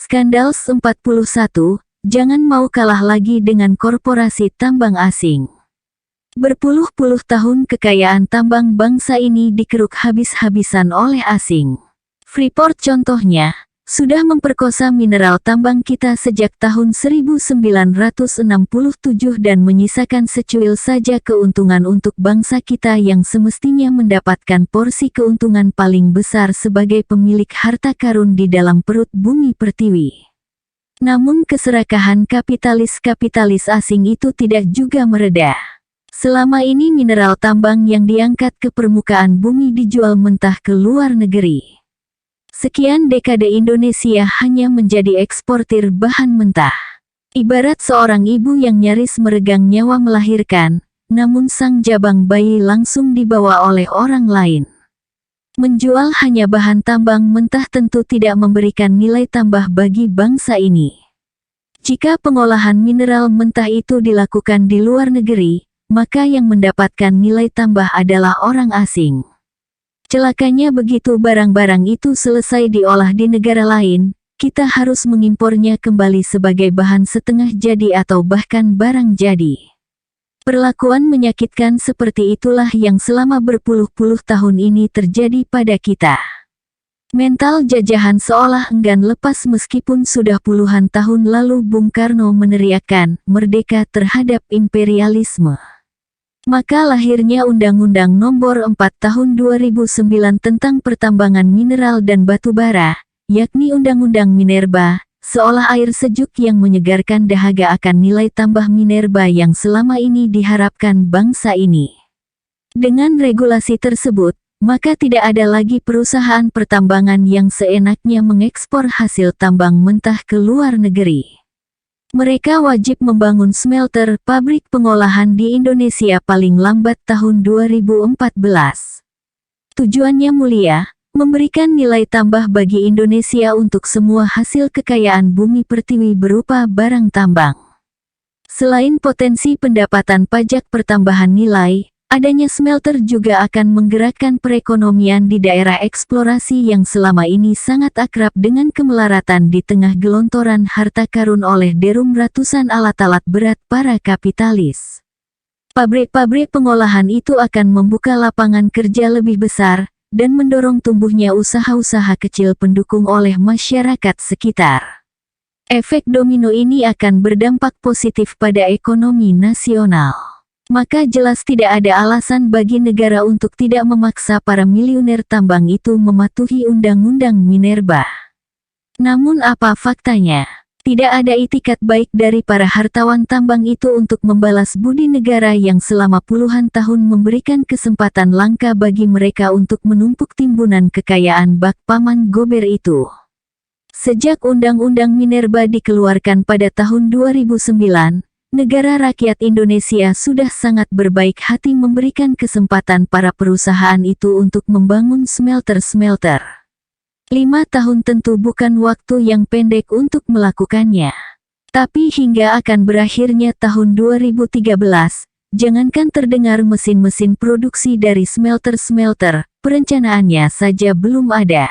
Skandals 41, jangan mau kalah lagi dengan korporasi tambang asing. Berpuluh-puluh tahun kekayaan tambang bangsa ini dikeruk habis-habisan oleh asing. Freeport contohnya, sudah memperkosa mineral tambang kita sejak tahun 1967 dan menyisakan secuil saja keuntungan untuk bangsa kita yang semestinya mendapatkan porsi keuntungan paling besar sebagai pemilik harta karun di dalam perut bumi pertiwi. Namun keserakahan kapitalis asing itu tidak juga mereda. Selama ini mineral tambang yang diangkat ke permukaan bumi dijual mentah ke luar negeri. Sekian dekade Indonesia hanya menjadi eksportir bahan mentah. Ibarat seorang ibu yang nyaris meregang nyawa melahirkan, namun sang jabang bayi langsung dibawa oleh orang lain. Menjual hanya bahan tambang mentah tentu tidak memberikan nilai tambah bagi bangsa ini. Jika pengolahan mineral mentah itu dilakukan di luar negeri, maka yang mendapatkan nilai tambah adalah orang asing. Celakanya begitu barang-barang itu selesai diolah di negara lain, kita harus mengimpornya kembali sebagai bahan setengah jadi atau bahkan barang jadi. Perlakuan menyakitkan seperti itulah yang selama berpuluh-puluh tahun ini terjadi pada kita. Mental jajahan seolah enggan lepas meskipun sudah puluhan tahun lalu Bung Karno meneriakkan merdeka terhadap imperialisme. Maka lahirnya Undang-Undang Nomor 4 Tahun 2009 tentang Pertambangan Mineral dan Batu Bara, yakni Undang-Undang Minerba, seolah air sejuk yang menyegarkan dahaga akan nilai tambah minerba yang selama ini diharapkan bangsa ini. Dengan regulasi tersebut, maka tidak ada lagi perusahaan pertambangan yang seenaknya mengekspor hasil tambang mentah ke luar negeri. Mereka wajib membangun smelter, pabrik pengolahan di Indonesia paling lambat tahun 2014. Tujuannya mulia, memberikan nilai tambah bagi Indonesia untuk semua hasil kekayaan bumi pertiwi berupa barang tambang. Selain potensi pendapatan pajak pertambahan nilai, adanya smelter juga akan menggerakkan perekonomian di daerah eksplorasi yang selama ini sangat akrab dengan kemelaratan di tengah gelontoran harta karun oleh derum ratusan alat-alat berat para kapitalis. Pabrik-pabrik pengolahan itu akan membuka lapangan kerja lebih besar, dan mendorong tumbuhnya usaha-usaha kecil pendukung oleh masyarakat sekitar. Efek domino ini akan berdampak positif pada ekonomi nasional. Maka jelas tidak ada alasan bagi negara untuk tidak memaksa para miliuner tambang itu mematuhi Undang-Undang Minerba. Namun apa faktanya? Tidak ada itikat baik dari para hartawan tambang itu untuk membalas budi negara yang selama puluhan tahun memberikan kesempatan langka bagi mereka untuk menumpuk timbunan kekayaan bak paman gober itu. Sejak Undang-Undang Minerba dikeluarkan pada tahun 2009, negara rakyat Indonesia sudah sangat berbaik hati memberikan kesempatan para perusahaan itu untuk membangun smelter-smelter. 5 tahun tentu bukan waktu yang pendek untuk melakukannya. Tapi hingga akan berakhirnya tahun 2013, jangankan terdengar mesin-mesin produksi dari smelter-smelter, perencanaannya saja belum ada.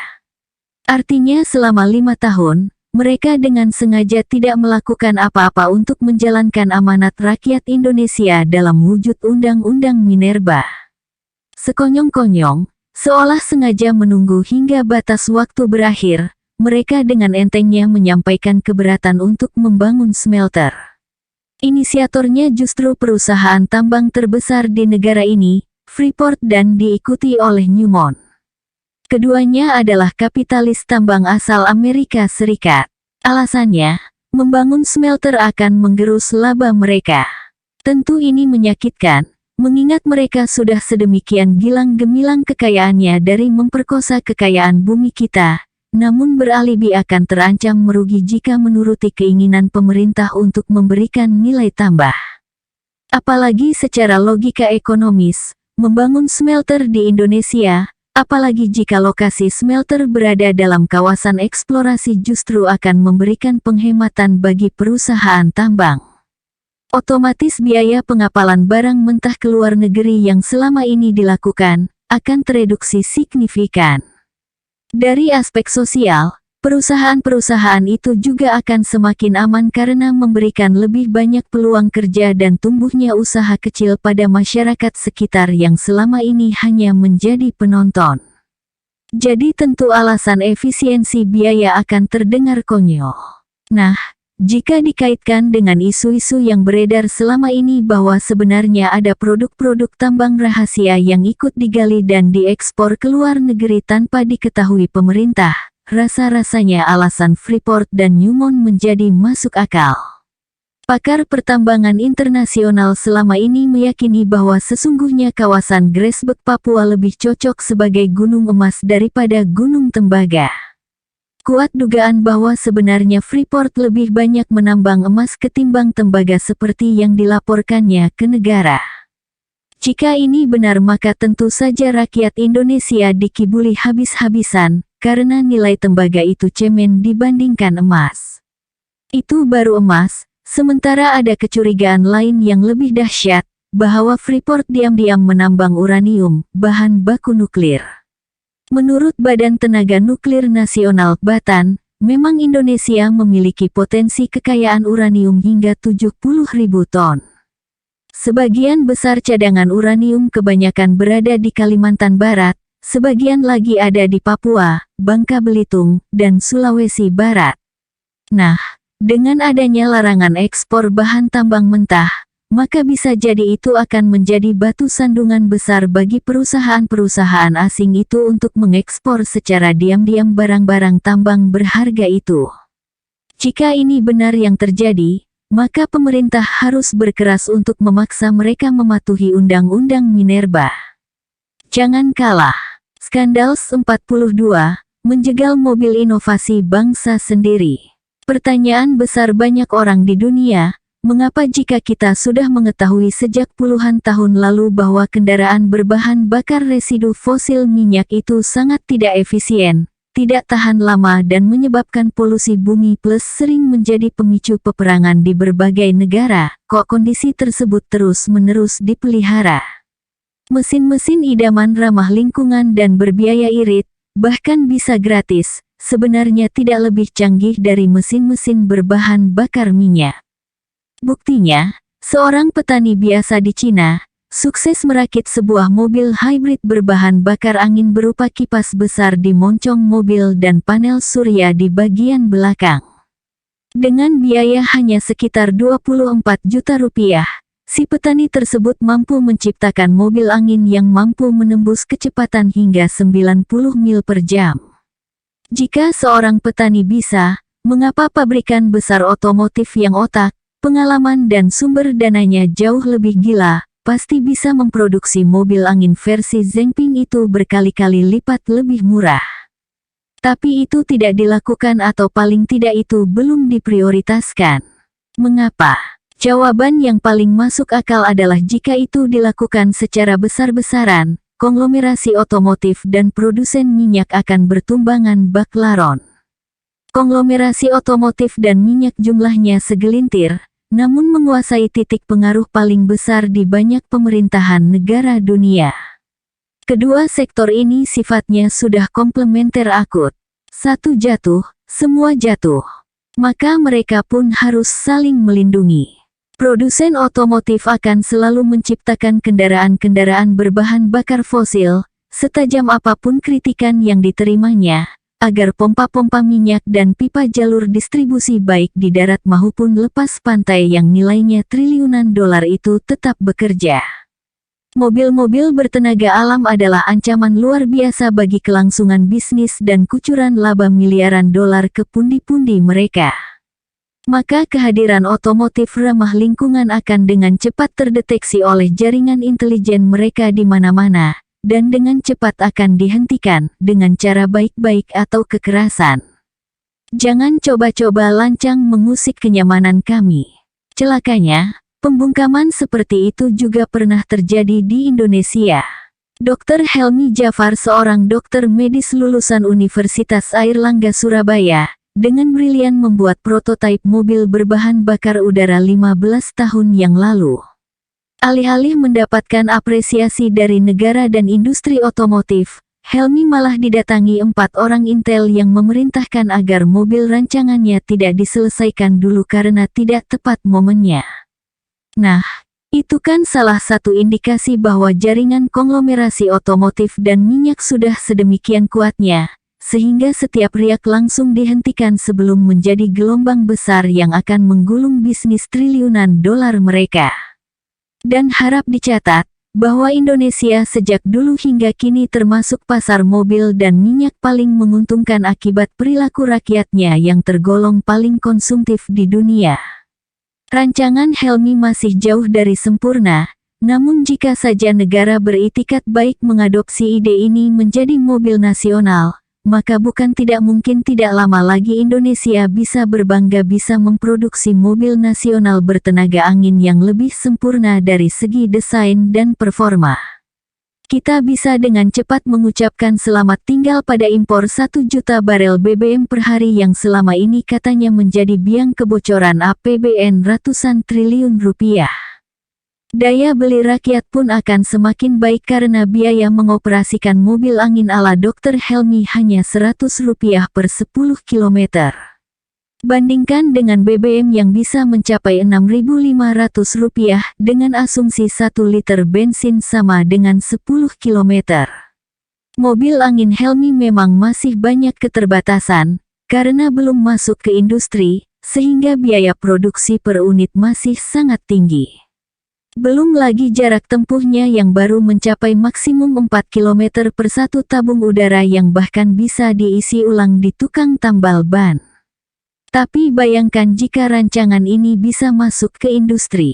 Artinya selama 5 tahun, mereka dengan sengaja tidak melakukan apa-apa untuk menjalankan amanat rakyat Indonesia dalam wujud Undang-Undang Minerba. Sekonyong-konyong, seolah sengaja menunggu hingga batas waktu berakhir, mereka dengan entengnya menyampaikan keberatan untuk membangun smelter. Inisiatornya justru perusahaan tambang terbesar di negara ini, Freeport, dan diikuti oleh Newmont. Keduanya adalah kapitalis tambang asal Amerika Serikat. Alasannya, membangun smelter akan menggerus laba mereka. Tentu ini menyakitkan, mengingat mereka sudah sedemikian gilang gemilang kekayaannya dari memperkosa kekayaan bumi kita, namun beralibi akan terancam merugi jika menuruti keinginan pemerintah untuk memberikan nilai tambah. Apalagi secara logika ekonomis, membangun smelter di Indonesia, apalagi jika lokasi smelter berada dalam kawasan eksplorasi, justru akan memberikan penghematan bagi perusahaan tambang. Otomatis biaya pengapalan barang mentah ke luar negeri yang selama ini dilakukan, akan tereduksi signifikan. Dari aspek sosial, Perusahaan-perusahaan itu juga akan semakin aman karena memberikan lebih banyak peluang kerja dan tumbuhnya usaha kecil pada masyarakat sekitar yang selama ini hanya menjadi penonton. Jadi tentu alasan efisiensi biaya akan terdengar konyol. Nah, jika dikaitkan dengan isu-isu yang beredar selama ini bahwa sebenarnya ada produk-produk tambang rahasia yang ikut digali dan diekspor ke luar negeri tanpa diketahui pemerintah, rasa-rasanya alasan Freeport dan Newmont menjadi masuk akal. Pakar pertambangan internasional selama ini meyakini bahwa sesungguhnya kawasan Grasberg Papua lebih cocok sebagai gunung emas daripada gunung tembaga. Kuat dugaan bahwa sebenarnya Freeport lebih banyak menambang emas ketimbang tembaga seperti yang dilaporkannya ke negara. Jika ini benar maka tentu saja rakyat Indonesia dikibuli habis-habisan, karena nilai tembaga itu cemen dibandingkan emas. Itu baru emas, sementara ada kecurigaan lain yang lebih dahsyat, bahwa Freeport diam-diam menambang uranium, bahan baku nuklir. Menurut Badan Tenaga Nuklir Nasional Batan, memang Indonesia memiliki potensi kekayaan uranium hingga 70.000 ton. Sebagian besar cadangan uranium kebanyakan berada di Kalimantan Barat, sebagian lagi ada di Papua, Bangka Belitung, dan Sulawesi Barat. Nah, dengan adanya larangan ekspor bahan tambang mentah, maka bisa jadi itu akan menjadi batu sandungan besar bagi perusahaan-perusahaan asing itu untuk mengekspor secara diam-diam barang-barang tambang berharga itu. Jika ini benar yang terjadi, maka pemerintah harus berkeras untuk memaksa mereka mematuhi Undang-Undang Minerba. Jangan kalah. Skandal 42, menjegal mobil inovasi bangsa sendiri. Pertanyaan besar banyak orang di dunia, mengapa jika kita sudah mengetahui sejak puluhan tahun lalu bahwa kendaraan berbahan bakar residu fosil minyak itu sangat tidak efisien, tidak tahan lama dan menyebabkan polusi bumi plus sering menjadi pemicu peperangan di berbagai negara, kok kondisi tersebut terus-menerus dipelihara? Mesin-mesin idaman ramah lingkungan dan berbiaya irit, bahkan bisa gratis, sebenarnya tidak lebih canggih dari mesin-mesin berbahan bakar minyak. Buktinya, seorang petani biasa di Cina, sukses merakit sebuah mobil hybrid berbahan bakar angin berupa kipas besar di moncong mobil dan panel surya di bagian belakang. Dengan biaya hanya sekitar 24 juta rupiah, si petani tersebut mampu menciptakan mobil angin yang mampu menembus kecepatan hingga 90 mil per jam. Jika seorang petani bisa, mengapa pabrikan besar otomotif yang otak, pengalaman dan sumber dananya jauh lebih gila, pasti bisa memproduksi mobil angin versi Zhengping itu berkali-kali lipat lebih murah. Tapi itu tidak dilakukan atau paling tidak itu belum diprioritaskan. Mengapa? Jawaban yang paling masuk akal adalah jika itu dilakukan secara besar-besaran, konglomerasi otomotif dan produsen minyak akan bertumbangan bak laron. Konglomerasi otomotif dan minyak jumlahnya segelintir, namun menguasai titik pengaruh paling besar di banyak pemerintahan negara dunia. Kedua sektor ini sifatnya sudah komplementer akut. Satu jatuh, semua jatuh. Maka mereka pun harus saling melindungi. Produsen otomotif akan selalu menciptakan kendaraan-kendaraan berbahan bakar fosil, setajam apapun kritikan yang diterimanya, agar pompa-pompa minyak dan pipa jalur distribusi baik di darat maupun lepas pantai yang nilainya triliunan dolar itu tetap bekerja. Mobil-mobil bertenaga alam adalah ancaman luar biasa bagi kelangsungan bisnis dan kucuran laba miliaran dolar ke pundi-pundi mereka. Maka kehadiran otomotif ramah lingkungan akan dengan cepat terdeteksi oleh jaringan intelijen mereka di mana-mana, dan dengan cepat akan dihentikan dengan cara baik-baik atau kekerasan. Jangan coba-coba lancang mengusik kenyamanan kami. Celakanya, pembungkaman seperti itu juga pernah terjadi di Indonesia. Dr. Helmi Jafar, seorang dokter medis lulusan Universitas Airlangga Surabaya, dengan brilian membuat prototipe mobil berbahan bakar udara 15 tahun yang lalu. Alih-alih mendapatkan apresiasi dari negara dan industri otomotif, Helmy malah didatangi 4 orang intel yang memerintahkan agar mobil rancangannya tidak diselesaikan dulu karena tidak tepat momennya. Nah, itu kan salah satu indikasi bahwa jaringan konglomerasi otomotif dan minyak sudah sedemikian kuatnya, sehingga setiap riak langsung dihentikan sebelum menjadi gelombang besar yang akan menggulung bisnis triliunan dolar mereka. Dan harap dicatat, bahwa Indonesia sejak dulu hingga kini termasuk pasar mobil dan minyak paling menguntungkan akibat perilaku rakyatnya yang tergolong paling konsumtif di dunia. Rancangan Helmy masih jauh dari sempurna, namun jika saja negara beritikat baik mengadopsi ide ini menjadi mobil nasional, maka bukan tidak mungkin tidak lama lagi Indonesia bisa berbangga bisa memproduksi mobil nasional bertenaga angin yang lebih sempurna dari segi desain dan performa. Kita bisa dengan cepat mengucapkan selamat tinggal pada impor 1 juta barel BBM per hari yang selama ini katanya menjadi biang kebocoran APBN ratusan triliun rupiah. Daya beli rakyat pun akan semakin baik karena biaya mengoperasikan mobil angin ala Dr. Helmy hanya Rp100 per 10 km. Bandingkan dengan BBM yang bisa mencapai Rp6.500 dengan asumsi 1 liter bensin sama dengan 10 km. Mobil angin Helmy memang masih banyak keterbatasan, karena belum masuk ke industri, sehingga biaya produksi per unit masih sangat tinggi. Belum lagi jarak tempuhnya yang baru mencapai maksimum 4 km per satu tabung udara yang bahkan bisa diisi ulang di tukang tambal ban. Tapi bayangkan jika rancangan ini bisa masuk ke industri.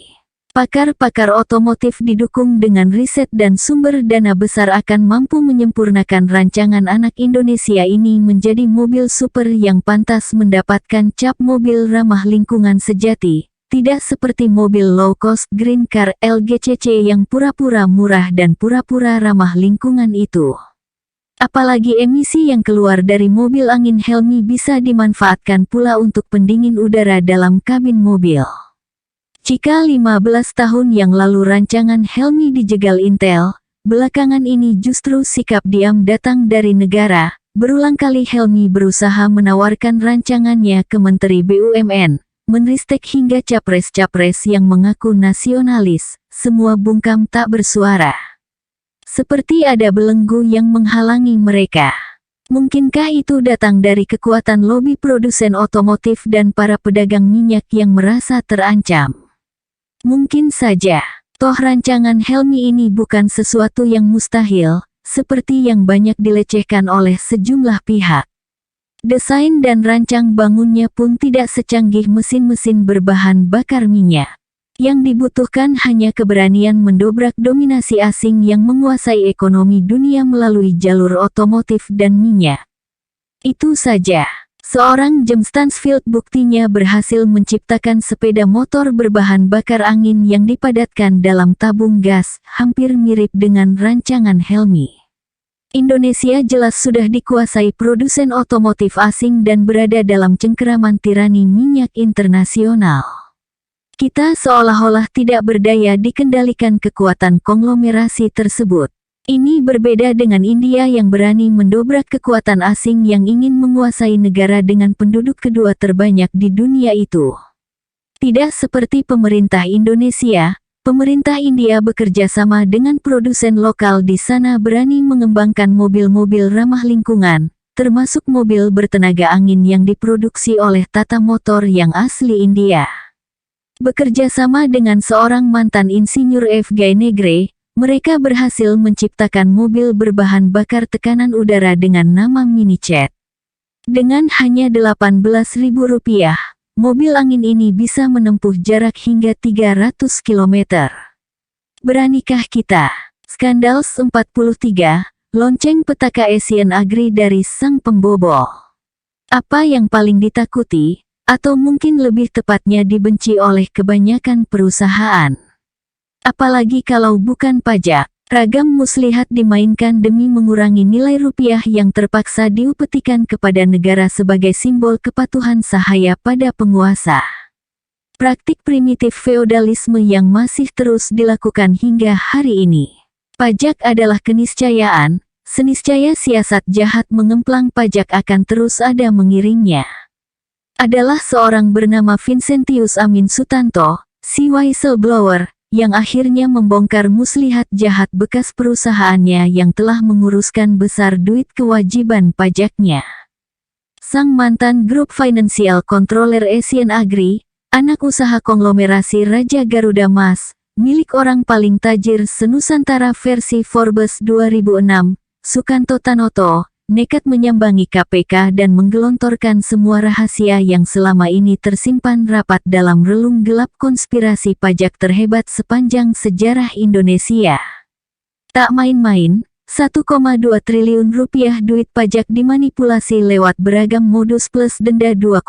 Pakar-pakar otomotif didukung dengan riset dan sumber dana besar akan mampu menyempurnakan rancangan anak Indonesia ini menjadi mobil super yang pantas mendapatkan cap mobil ramah lingkungan sejati. Tidak seperti mobil low-cost green car LGCC yang pura-pura murah dan pura-pura ramah lingkungan itu. Apalagi emisi yang keluar dari mobil angin Helmy bisa dimanfaatkan pula untuk pendingin udara dalam kabin mobil. Jika 15 tahun yang lalu rancangan Helmy dijegal Intel, belakangan ini justru sikap diam datang dari negara. Berulang kali Helmy berusaha menawarkan rancangannya ke Menteri BUMN. Menristek hingga capres-capres yang mengaku nasionalis, semua bungkam tak bersuara. Seperti ada belenggu yang menghalangi mereka. Mungkinkah itu datang dari kekuatan lobi produsen otomotif dan para pedagang minyak yang merasa terancam? Mungkin saja, toh rancangan Helmy ini bukan sesuatu yang mustahil, seperti yang banyak dilecehkan oleh sejumlah pihak. Desain dan rancang bangunnya pun tidak secanggih mesin-mesin berbahan bakar minyak. Yang dibutuhkan hanya keberanian mendobrak dominasi asing yang menguasai ekonomi dunia melalui jalur otomotif dan minyak. Itu saja. Seorang James Stansfield buktinya berhasil menciptakan sepeda motor berbahan bakar angin yang dipadatkan dalam tabung gas, hampir mirip dengan rancangan Helmy. Indonesia jelas sudah dikuasai produsen otomotif asing dan berada dalam cengkeraman tirani minyak internasional. Kita seolah-olah tidak berdaya dikendalikan kekuatan konglomerasi tersebut. Ini berbeda dengan India yang berani mendobrak kekuatan asing yang ingin menguasai negara dengan penduduk kedua terbanyak di dunia itu. Tidak seperti pemerintah Indonesia. Pemerintah India bekerja sama dengan produsen lokal di sana berani mengembangkan mobil-mobil ramah lingkungan, termasuk mobil bertenaga angin yang diproduksi oleh Tata Motor yang asli India. Bekerja sama dengan seorang mantan insinyur FG Negre, mereka berhasil menciptakan mobil berbahan bakar tekanan udara dengan nama Minijet. Dengan hanya Rp18.000, mobil angin ini bisa menempuh jarak hingga 300 km. Beranikah kita? Skandal 43, lonceng petaka Asian Agri dari sang pembobol. Apa yang paling ditakuti, atau mungkin lebih tepatnya dibenci oleh kebanyakan perusahaan? Apalagi kalau bukan pajak. Ragam muslihat dimainkan demi mengurangi nilai rupiah yang terpaksa diupetikan kepada negara sebagai simbol kepatuhan sahaya pada penguasa. Praktik primitif feodalisme yang masih terus dilakukan hingga hari ini. Pajak adalah keniscayaan, seniscaya siasat jahat mengemplang pajak akan terus ada mengiringnya. Adalah seorang bernama Vincentius Amin Sutanto, si whistleblower, yang akhirnya membongkar muslihat jahat bekas perusahaannya yang telah menguruskan besar duit kewajiban pajaknya. Sang mantan grup financial controller Asian Agri, anak usaha konglomerasi Raja Garuda Mas, milik orang paling tajir senusantara versi Forbes 2006, Sukanto Tanoto, nekat menyambangi KPK dan menggelontorkan semua rahasia yang selama ini tersimpan rapat dalam relung gelap konspirasi pajak terhebat sepanjang sejarah Indonesia. Tak main-main, 1,2 triliun rupiah duit pajak dimanipulasi lewat beragam modus plus denda 2,5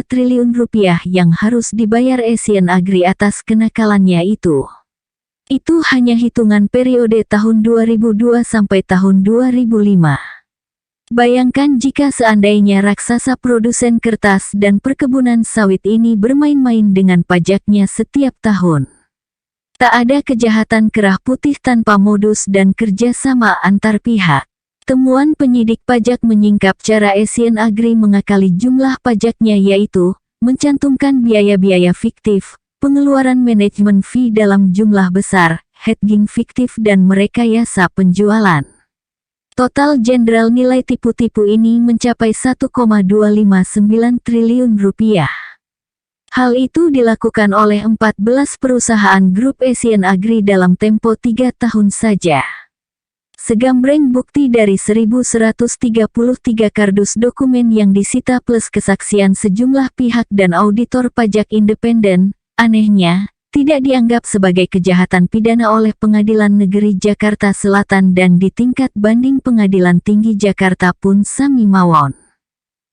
triliun rupiah yang harus dibayar Asian Agri atas kenakalannya itu. Itu hanya hitungan periode tahun 2002 sampai tahun 2005. Bayangkan jika seandainya raksasa produsen kertas dan perkebunan sawit ini bermain-main dengan pajaknya setiap tahun. Tak ada kejahatan kerah putih tanpa modus dan kerjasama antar pihak. Temuan penyidik pajak menyingkap cara Asian Agri mengakali jumlah pajaknya, yaitu mencantumkan biaya-biaya fiktif, pengeluaran manajemen fee dalam jumlah besar, hedging fiktif dan merekayasa penjualan. Total jenderal nilai tipu-tipu ini mencapai 1,259 triliun rupiah. Hal itu dilakukan oleh 14 perusahaan grup Asian Agri dalam tempo 3 tahun saja. Segambreng bukti dari 1133 kardus dokumen yang disita plus kesaksian sejumlah pihak dan auditor pajak independen, anehnya, tidak dianggap sebagai kejahatan pidana oleh Pengadilan Negeri Jakarta Selatan dan di tingkat banding Pengadilan Tinggi Jakarta pun sami mawon.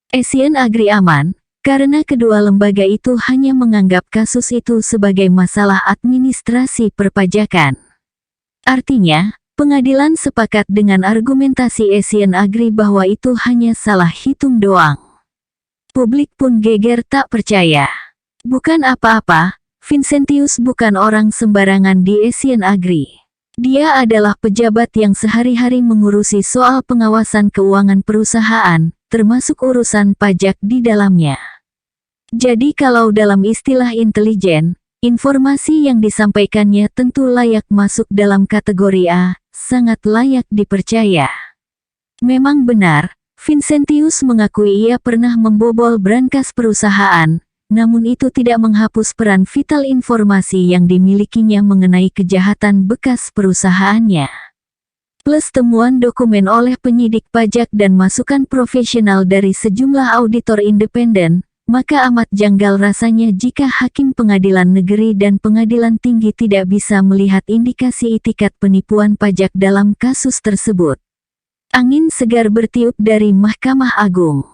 Asian Agri aman, karena kedua lembaga itu hanya menganggap kasus itu sebagai masalah administrasi perpajakan. Artinya, pengadilan sepakat dengan argumentasi Asian Agri bahwa itu hanya salah hitung doang. Publik pun geger tak percaya. Bukan apa-apa, Vincentius bukan orang sembarangan di Asian Agri. Dia adalah pejabat yang sehari-hari mengurusi soal pengawasan keuangan perusahaan, termasuk urusan pajak di dalamnya. Jadi kalau dalam istilah intelijen, informasi yang disampaikannya tentu layak masuk dalam kategori A, sangat layak dipercaya. Memang benar, Vincentius mengakui ia pernah membobol brankas perusahaan, namun itu tidak menghapus peran vital informasi yang dimilikinya mengenai kejahatan bekas perusahaannya. Plus temuan dokumen oleh penyidik pajak dan masukan profesional dari sejumlah auditor independen, maka amat janggal rasanya jika hakim pengadilan negeri dan pengadilan tinggi tidak bisa melihat indikasi itikat penipuan pajak dalam kasus tersebut. Angin segar bertiup dari Mahkamah Agung.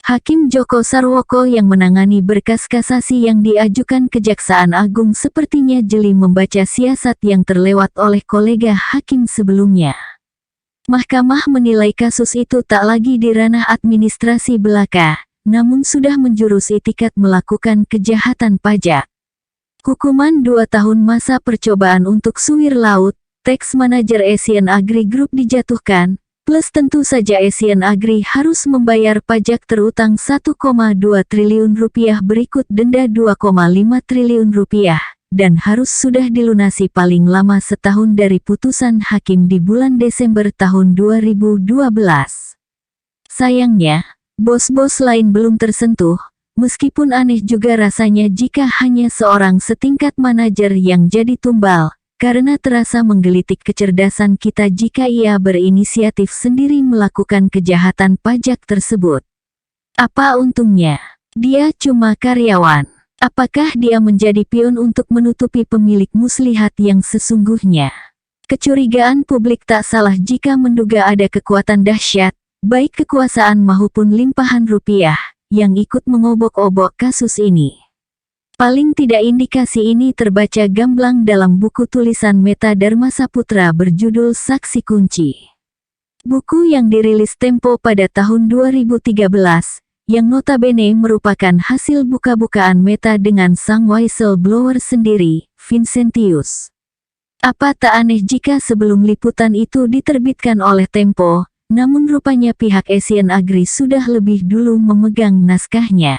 Hakim Joko Sarwoko yang menangani berkas kasasi yang diajukan Kejaksaan Agung sepertinya jeli membaca siasat yang terlewat oleh kolega hakim sebelumnya. Mahkamah menilai kasus itu tak lagi di ranah administrasi belaka, namun sudah menjurus itikat melakukan kejahatan pajak. Hukuman 2 tahun masa percobaan untuk Suwir Laut, tax manager Asian Agri Group dijatuhkan, plus tentu saja Asian Agri harus membayar pajak terutang 1,2 triliun rupiah berikut denda 2,5 triliun rupiah, dan harus sudah dilunasi paling lama setahun dari putusan hakim di bulan Desember tahun 2012. Sayangnya, bos-bos lain belum tersentuh, meskipun aneh juga rasanya jika hanya seorang setingkat manajer yang jadi tumbal, karena terasa menggelitik kecerdasan kita jika ia berinisiatif sendiri melakukan kejahatan pajak tersebut. Apa untungnya? Dia cuma karyawan. Apakah dia menjadi pion untuk menutupi pemilik muslihat yang sesungguhnya? Kecurigaan publik tak salah jika menduga ada kekuatan dahsyat, baik kekuasaan maupun limpahan rupiah, yang ikut mengobok-obok kasus ini. Paling tidak indikasi ini terbaca gamblang dalam buku tulisan Meta Dharma Saputra berjudul Saksi Kunci. Buku yang dirilis Tempo pada tahun 2013, yang notabene merupakan hasil buka-bukaan Meta dengan sang whistleblower sendiri, Vincentius. Apa tak aneh jika sebelum liputan itu diterbitkan oleh Tempo, namun rupanya pihak Asian Agri sudah lebih dulu memegang naskahnya.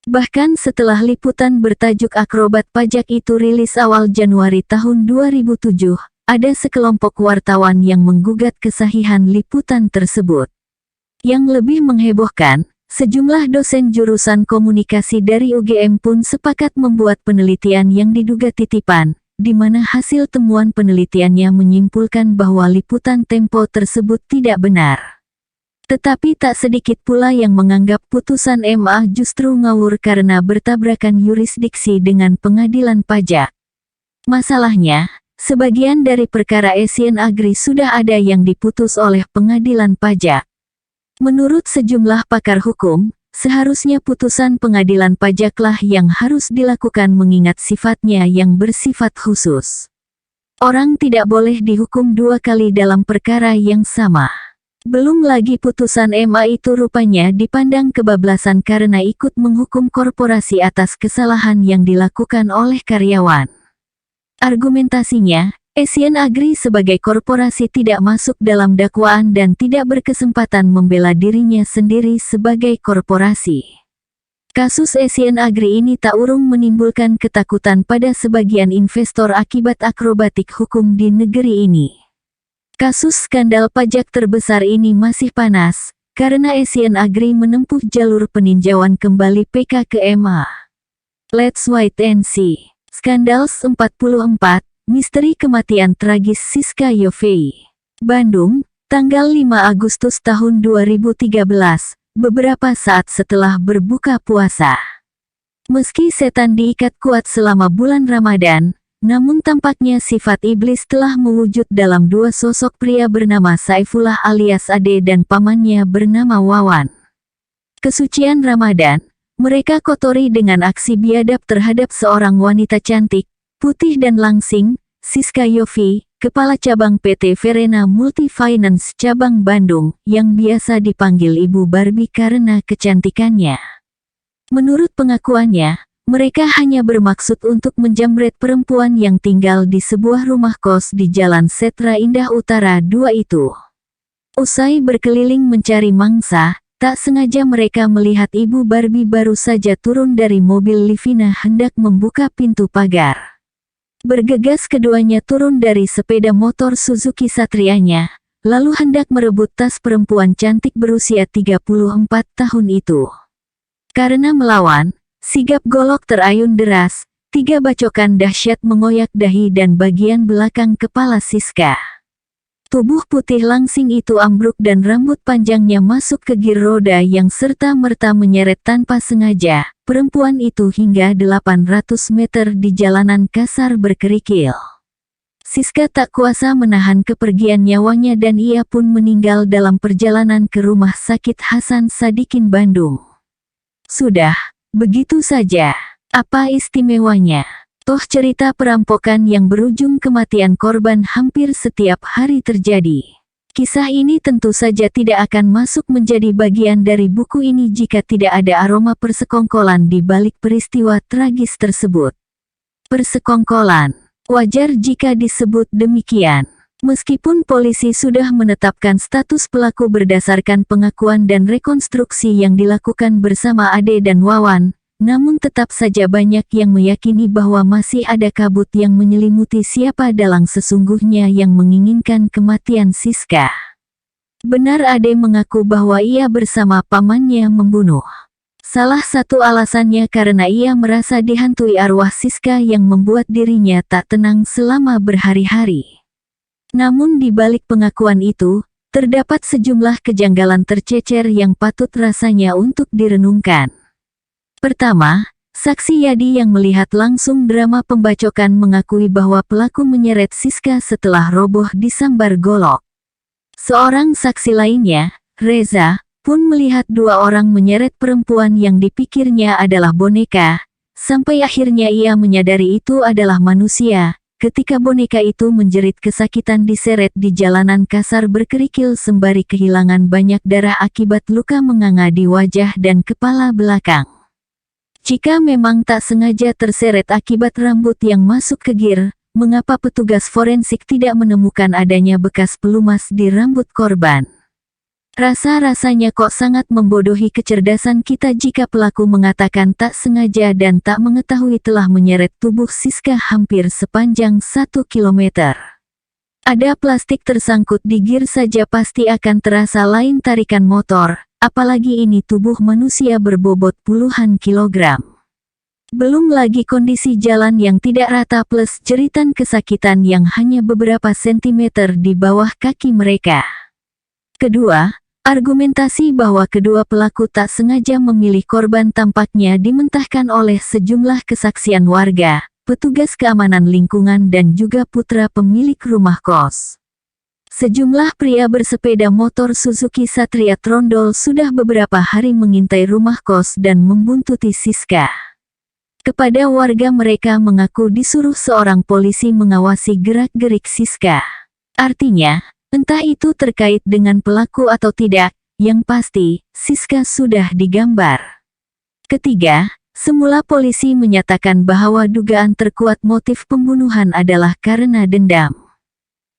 Bahkan setelah liputan bertajuk Akrobat Pajak itu rilis awal Januari tahun 2007, ada sekelompok wartawan yang menggugat kesahihan liputan tersebut. Yang lebih menghebohkan, sejumlah dosen jurusan komunikasi dari UGM pun sepakat membuat penelitian yang diduga titipan, di mana hasil temuan penelitiannya menyimpulkan bahwa liputan Tempo tersebut tidak benar. Tetapi tak sedikit pula yang menganggap putusan MA justru ngawur karena bertabrakan yurisdiksi dengan pengadilan pajak. Masalahnya, sebagian dari perkara Asian Agri sudah ada yang diputus oleh pengadilan pajak. Menurut sejumlah pakar hukum, seharusnya putusan pengadilan pajaklah yang harus dilakukan mengingat sifatnya yang bersifat khusus. Orang tidak boleh dihukum dua kali dalam perkara yang sama. Belum lagi putusan MA itu rupanya dipandang kebablasan karena ikut menghukum korporasi atas kesalahan yang dilakukan oleh karyawan. Argumentasinya, Asian Agri sebagai korporasi tidak masuk dalam dakwaan dan tidak berkesempatan membela dirinya sendiri sebagai korporasi. Kasus Asian Agri ini tak urung menimbulkan ketakutan pada sebagian investor akibat akrobatik hukum di negeri ini. Kasus skandal pajak terbesar ini masih panas, karena Asian Agri menempuh jalur peninjauan kembali PK ke MA. Let's wait and see. Skandals 44, misteri kematian tragis Siska Yovie. Bandung, tanggal 5 Agustus tahun 2013, beberapa saat setelah berbuka puasa. Meski setan diikat kuat selama bulan Ramadan, namun tampaknya sifat iblis telah mewujud dalam dua sosok pria bernama Saifullah alias Ade dan pamannya bernama Wawan. Kesucian Ramadan, mereka kotori dengan aksi biadab terhadap seorang wanita cantik, putih dan langsing, Siska Yovie, Kepala Cabang PT Verena Multifinance Cabang Bandung, yang biasa dipanggil Ibu Barbie karena kecantikannya. Menurut pengakuannya, mereka hanya bermaksud untuk menjamret perempuan yang tinggal di sebuah rumah kos di Jalan Setra Indah Utara 2 itu. Usai berkeliling mencari mangsa, tak sengaja mereka melihat Ibu Barbie baru saja turun dari mobil Livina hendak membuka pintu pagar. Bergegas keduanya turun dari sepeda motor Suzuki Satrianya, lalu hendak merebut tas perempuan cantik berusia 34 tahun itu. Karena melawan, sigap golok terayun deras, 3 bacokan dahsyat mengoyak dahi dan bagian belakang kepala Siska. Tubuh putih langsing itu ambruk dan rambut panjangnya masuk ke gir roda yang serta-merta menyeret tanpa sengaja perempuan itu hingga 800 meter di jalanan kasar berkerikil. Siska tak kuasa menahan kepergian nyawanya dan ia pun meninggal dalam perjalanan ke rumah sakit Hasan Sadikin Bandung. Sudah. Begitu saja. Apa istimewanya? Toh cerita perampokan yang berujung kematian korban hampir setiap hari terjadi. Kisah ini tentu saja tidak akan masuk menjadi bagian dari buku ini jika tidak ada aroma persekongkolan di balik peristiwa tragis tersebut. Persekongkolan. Wajar jika disebut demikian. Meskipun polisi sudah menetapkan status pelaku berdasarkan pengakuan dan rekonstruksi yang dilakukan bersama Ade dan Wawan, namun tetap saja banyak yang meyakini bahwa masih ada kabut yang menyelimuti siapa dalang sesungguhnya yang menginginkan kematian Siska. Benar Ade mengaku bahwa ia bersama pamannya membunuh. Salah satu alasannya karena ia merasa dihantui arwah Siska yang membuat dirinya tak tenang selama berhari-hari. Namun di balik pengakuan itu, terdapat sejumlah kejanggalan tercecer yang patut rasanya untuk direnungkan. Pertama, saksi Yadi yang melihat langsung drama pembacokan mengakui bahwa pelaku menyeret Siska setelah roboh disambar golok. Seorang saksi lainnya, Reza, pun melihat 2 orang menyeret perempuan yang dipikirnya adalah boneka, sampai akhirnya ia menyadari itu adalah manusia. Ketika boneka itu menjerit kesakitan diseret di jalanan kasar berkerikil sembari kehilangan banyak darah akibat luka menganga di wajah dan kepala belakang. Jika memang tak sengaja terseret akibat rambut yang masuk ke gir, mengapa petugas forensik tidak menemukan adanya bekas pelumas di rambut korban? Rasa-rasanya kok sangat membodohi kecerdasan kita jika pelaku mengatakan tak sengaja dan tak mengetahui telah menyeret tubuh Siska hampir sepanjang 1 kilometer. Ada plastik tersangkut di gir saja pasti akan terasa lain tarikan motor, apalagi ini tubuh manusia berbobot puluhan kilogram. Belum lagi kondisi jalan yang tidak rata plus jeritan kesakitan yang hanya beberapa sentimeter di bawah kaki mereka. Kedua, argumentasi bahwa kedua pelaku tak sengaja memilih korban tampaknya dimentahkan oleh sejumlah kesaksian warga, petugas keamanan lingkungan dan juga putra pemilik rumah kos. Sejumlah pria bersepeda motor Suzuki Satria Trondol sudah beberapa hari mengintai rumah kos dan membuntuti Siska. Kepada warga mereka mengaku disuruh seorang polisi mengawasi gerak-gerik Siska. Artinya, entah itu terkait dengan pelaku atau tidak, yang pasti, Siska sudah digambar. Ketiga, semula polisi menyatakan bahwa dugaan terkuat motif pembunuhan adalah karena dendam.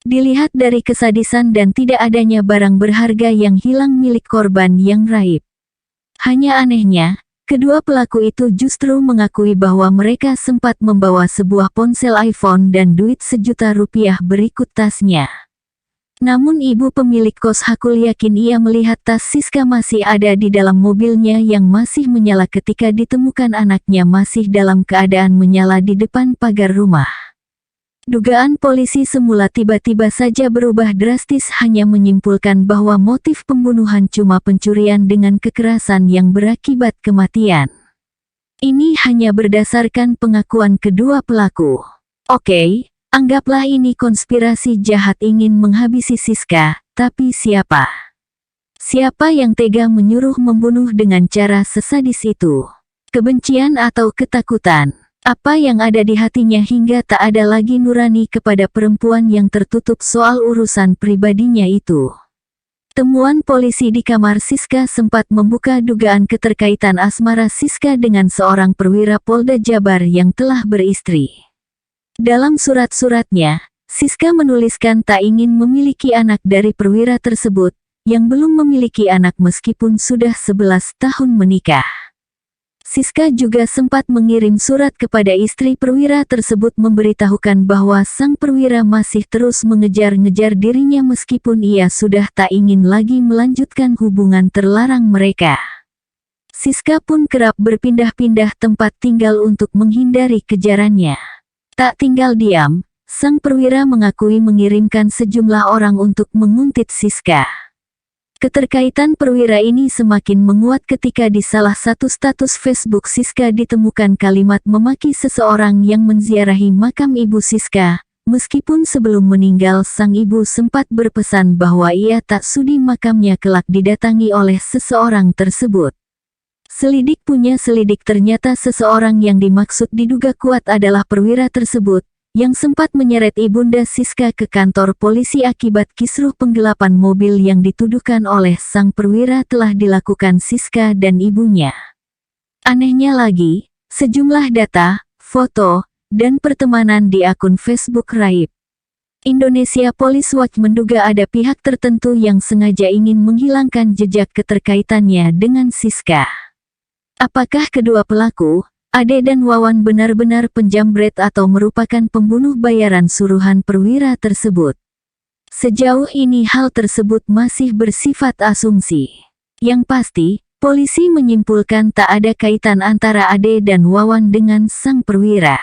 Dilihat dari kesadisan dan tidak adanya barang berharga yang hilang milik korban yang raib. Hanya anehnya, kedua pelaku itu justru mengakui bahwa mereka sempat membawa sebuah ponsel iPhone dan duit Rp1.000.000 berikut tasnya. Namun ibu pemilik kos Hakul yakin ia melihat tas Siska masih ada di dalam mobilnya yang masih menyala ketika ditemukan anaknya masih dalam keadaan menyala di depan pagar rumah. Dugaan polisi semula tiba-tiba saja berubah drastis hanya menyimpulkan bahwa motif pembunuhan cuma pencurian dengan kekerasan yang berakibat kematian. Ini hanya berdasarkan pengakuan kedua pelaku. Oke. Anggaplah ini konspirasi jahat ingin menghabisi Siska, tapi siapa? Siapa yang tega menyuruh membunuh dengan cara sesadis itu? Kebencian atau ketakutan? Apa yang ada di hatinya hingga tak ada lagi nurani kepada perempuan yang tertutup soal urusan pribadinya itu? Temuan polisi di kamar Siska sempat membuka dugaan keterkaitan asmara Siska dengan seorang perwira Polda Jabar yang telah beristri. Dalam surat-suratnya, Siska menuliskan tak ingin memiliki anak dari perwira tersebut, yang belum memiliki anak meskipun sudah 11 tahun menikah. Siska juga sempat mengirim surat kepada istri perwira tersebut memberitahukan bahwa sang perwira masih terus mengejar-ngejar dirinya meskipun ia sudah tak ingin lagi melanjutkan hubungan terlarang mereka. Siska pun kerap berpindah-pindah tempat tinggal untuk menghindari kejarannya. Tak tinggal diam, sang perwira mengakui mengirimkan sejumlah orang untuk menguntit Siska. Keterkaitan perwira ini semakin menguat ketika di salah satu status Facebook Siska ditemukan kalimat memaki seseorang yang menziarahi makam ibu Siska, meskipun sebelum meninggal sang ibu sempat berpesan bahwa ia tak sudi makamnya kelak didatangi oleh seseorang tersebut. Selidik punya selidik ternyata seseorang yang dimaksud diduga kuat adalah perwira tersebut, yang sempat menyeret ibunda Siska ke kantor polisi akibat kisruh penggelapan mobil yang dituduhkan oleh sang perwira telah dilakukan Siska dan ibunya. Anehnya lagi, sejumlah data, foto, dan pertemanan di akun Facebook raib Indonesia Police Watch menduga ada pihak tertentu yang sengaja ingin menghilangkan jejak keterkaitannya dengan Siska. Apakah kedua pelaku, Ade dan Wawan benar-benar penjamret atau merupakan pembunuh bayaran suruhan perwira tersebut? Sejauh ini hal tersebut masih bersifat asumsi. Yang pasti, polisi menyimpulkan tak ada kaitan antara Ade dan Wawan dengan sang perwira.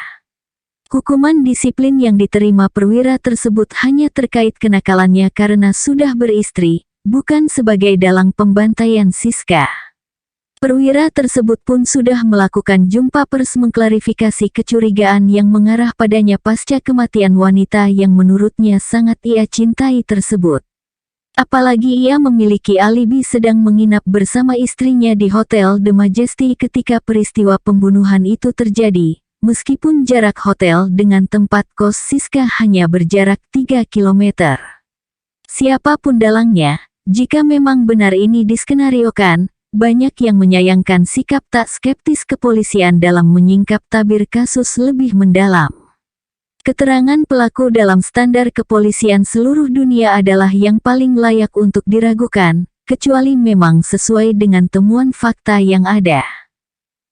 Hukuman disiplin yang diterima perwira tersebut hanya terkait kenakalannya karena sudah beristri, bukan sebagai dalang pembantaian Siska. Perwira tersebut pun sudah melakukan jumpa pers mengklarifikasi kecurigaan yang mengarah padanya pasca kematian wanita yang menurutnya sangat ia cintai tersebut. Apalagi ia memiliki alibi sedang menginap bersama istrinya di Hotel The Majesty ketika peristiwa pembunuhan itu terjadi, meskipun jarak hotel dengan tempat kos Siska hanya berjarak 3 km. Siapapun dalangnya, jika memang benar ini diskenariokan, banyak yang menyayangkan sikap tak skeptis kepolisian dalam menyingkap tabir kasus lebih mendalam. Keterangan pelaku dalam standar kepolisian seluruh dunia adalah yang paling layak untuk diragukan, kecuali memang sesuai dengan temuan fakta yang ada.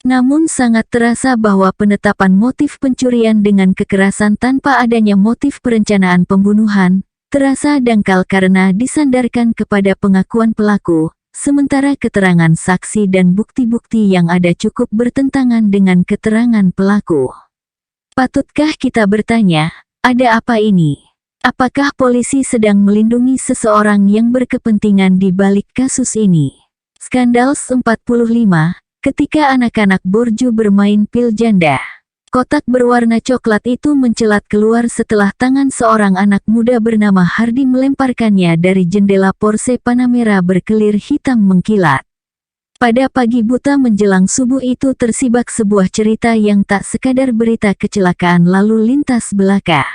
Namun sangat terasa bahwa penetapan motif pencurian dengan kekerasan tanpa adanya motif perencanaan pembunuhan, terasa dangkal karena disandarkan kepada pengakuan pelaku, sementara keterangan saksi dan bukti-bukti yang ada cukup bertentangan dengan keterangan pelaku. Patutkah kita bertanya, ada apa ini? Apakah polisi sedang melindungi seseorang yang berkepentingan di balik kasus ini? Skandal 45, ketika anak-anak Borju bermain pil janda. Kotak berwarna coklat itu mencelat keluar setelah tangan seorang anak muda bernama Hardy melemparkannya dari jendela Porsche Panamera berkelir hitam mengkilat. Pada pagi buta menjelang subuh itu tersibak sebuah cerita yang tak sekadar berita kecelakaan lalu lintas belaka.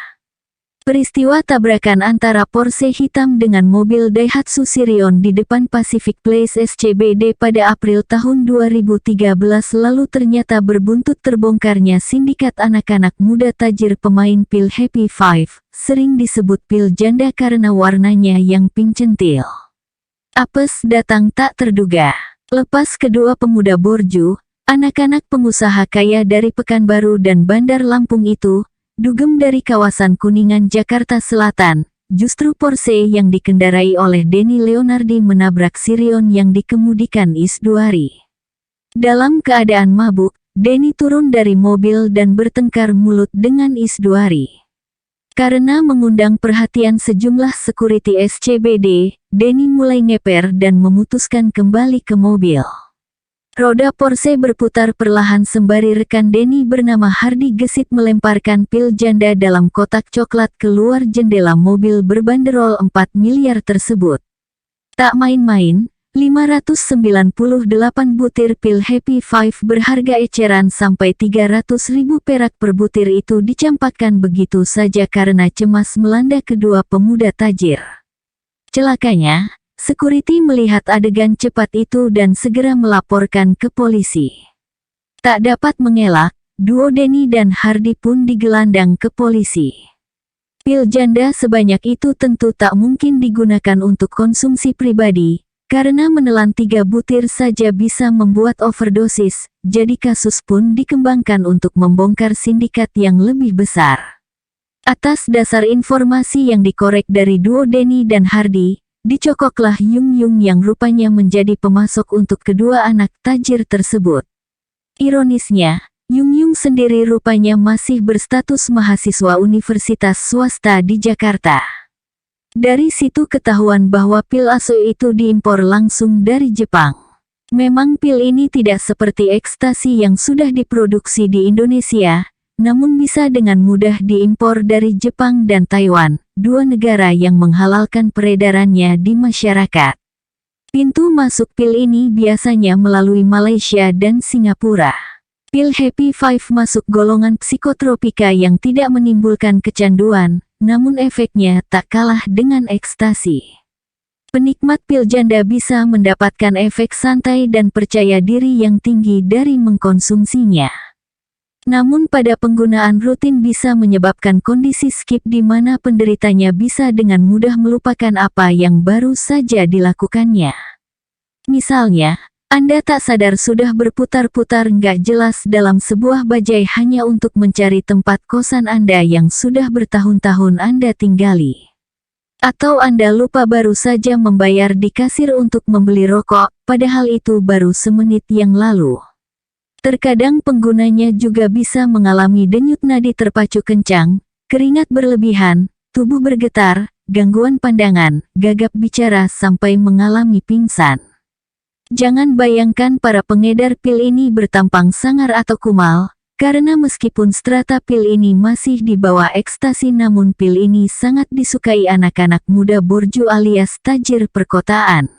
Peristiwa tabrakan antara Porsche hitam dengan mobil Daihatsu Sirion di depan Pacific Place SCBD pada April tahun 2013 lalu ternyata berbuntut terbongkarnya sindikat anak-anak muda tajir pemain pil Happy Five, sering disebut pil janda karena warnanya yang pink centil. Apes datang tak terduga. Lepas kedua pemuda Borju, anak-anak pengusaha kaya dari Pekanbaru dan Bandar Lampung itu, dugem dari kawasan Kuningan Jakarta Selatan, justru Porsche yang dikendarai oleh Denny Leonardi menabrak Sirion yang dikemudikan Isdwari. Dalam keadaan mabuk, Denny turun dari mobil dan bertengkar mulut dengan Isdwari. Karena mengundang perhatian sejumlah security SCBD, Denny mulai ngeper dan memutuskan kembali ke mobil. Roda Porsche berputar perlahan sembari rekan Denny bernama Hardy gesit melemparkan pil janda dalam kotak coklat keluar jendela mobil berbanderol 4 miliar tersebut. Tak main-main, 598 butir pil Happy Five berharga eceran sampai 300.000 perak per butir itu dicampakkan begitu saja karena cemas melanda kedua pemuda tajir. Celakanya, security melihat adegan cepat itu dan segera melaporkan ke polisi. Tak dapat mengelak, duo Denny dan Hardy pun digelandang ke polisi. Pil janda sebanyak itu tentu tak mungkin digunakan untuk konsumsi pribadi, karena menelan 3 butir saja bisa membuat overdosis, jadi kasus pun dikembangkan untuk membongkar sindikat yang lebih besar. Atas dasar informasi yang dikorek dari duo Denny dan Hardy, dicokoklah Yung Yung yang rupanya menjadi pemasok untuk kedua anak tajir tersebut. Ironisnya, Yung Yung sendiri rupanya masih berstatus mahasiswa universitas swasta di Jakarta. Dari situ ketahuan bahwa pil aso itu diimpor langsung dari Jepang. Memang pil ini tidak seperti ekstasi yang sudah diproduksi di Indonesia, namun bisa dengan mudah diimpor dari Jepang dan Taiwan, dua negara yang menghalalkan peredarannya di masyarakat. Pintu masuk pil ini biasanya melalui Malaysia dan Singapura. Pil Happy Five masuk golongan psikotropika yang tidak menimbulkan kecanduan, namun efeknya tak kalah dengan ekstasi. Penikmat pil janda bisa mendapatkan efek santai dan percaya diri yang tinggi dari mengkonsumsinya. Namun pada penggunaan rutin bisa menyebabkan kondisi skip di mana penderitanya bisa dengan mudah melupakan apa yang baru saja dilakukannya. Misalnya, Anda tak sadar sudah berputar-putar nggak jelas dalam sebuah bajai hanya untuk mencari tempat kosan Anda yang sudah bertahun-tahun Anda tinggali. Atau Anda lupa baru saja membayar di kasir untuk membeli rokok, padahal itu baru semenit yang lalu. Terkadang penggunanya juga bisa mengalami denyut nadi terpacu kencang, keringat berlebihan, tubuh bergetar, gangguan pandangan, gagap bicara sampai mengalami pingsan. Jangan bayangkan para pengedar pil ini bertampang sangar atau kumal, karena meskipun strata pil ini masih di bawah ekstasi namun pil ini sangat disukai anak-anak muda borju alias tajir perkotaan.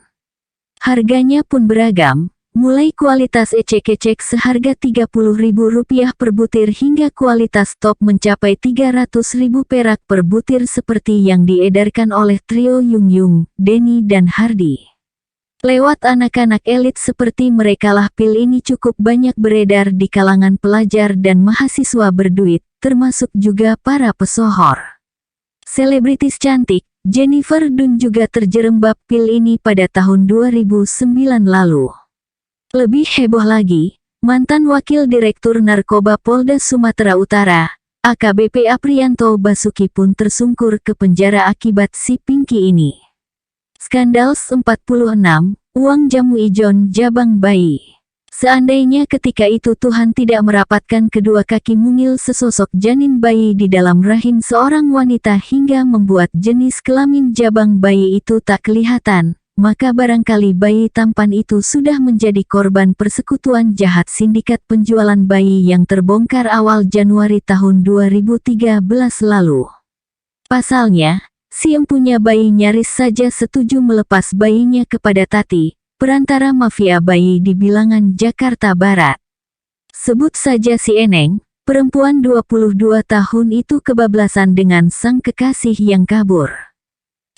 Harganya pun beragam. Mulai kualitas ecek-ecek seharga Rp30.000 per butir hingga kualitas top mencapai Rp300.000 perak per butir seperti yang diedarkan oleh trio Yung Yung, Denny dan Hardy. Lewat anak-anak elit seperti merekalah pil ini cukup banyak beredar di kalangan pelajar dan mahasiswa berduit, termasuk juga para pesohor. Selebritis cantik, Jennifer Dunn juga terjerembab pil ini pada tahun 2009 lalu. Lebih heboh lagi, mantan Wakil Direktur Narkoba Polda Sumatera Utara, AKBP Apriyanto Basuki pun tersungkur ke penjara akibat si Pinky ini. Skandal 46, uang jamu ijon jabang bayi. Seandainya ketika itu Tuhan tidak merapatkan kedua kaki mungil sesosok janin bayi di dalam rahim seorang wanita hingga membuat jenis kelamin jabang bayi itu tak kelihatan, maka barangkali bayi tampan itu sudah menjadi korban persekutuan jahat sindikat penjualan bayi yang terbongkar awal Januari tahun 2013 lalu. Pasalnya, si empunya bayi nyaris saja setuju melepas bayinya kepada Tati, perantara mafia bayi di Bilangan, Jakarta Barat. Sebut saja si Eneng, perempuan 22 tahun itu kebablasan dengan sang kekasih yang kabur.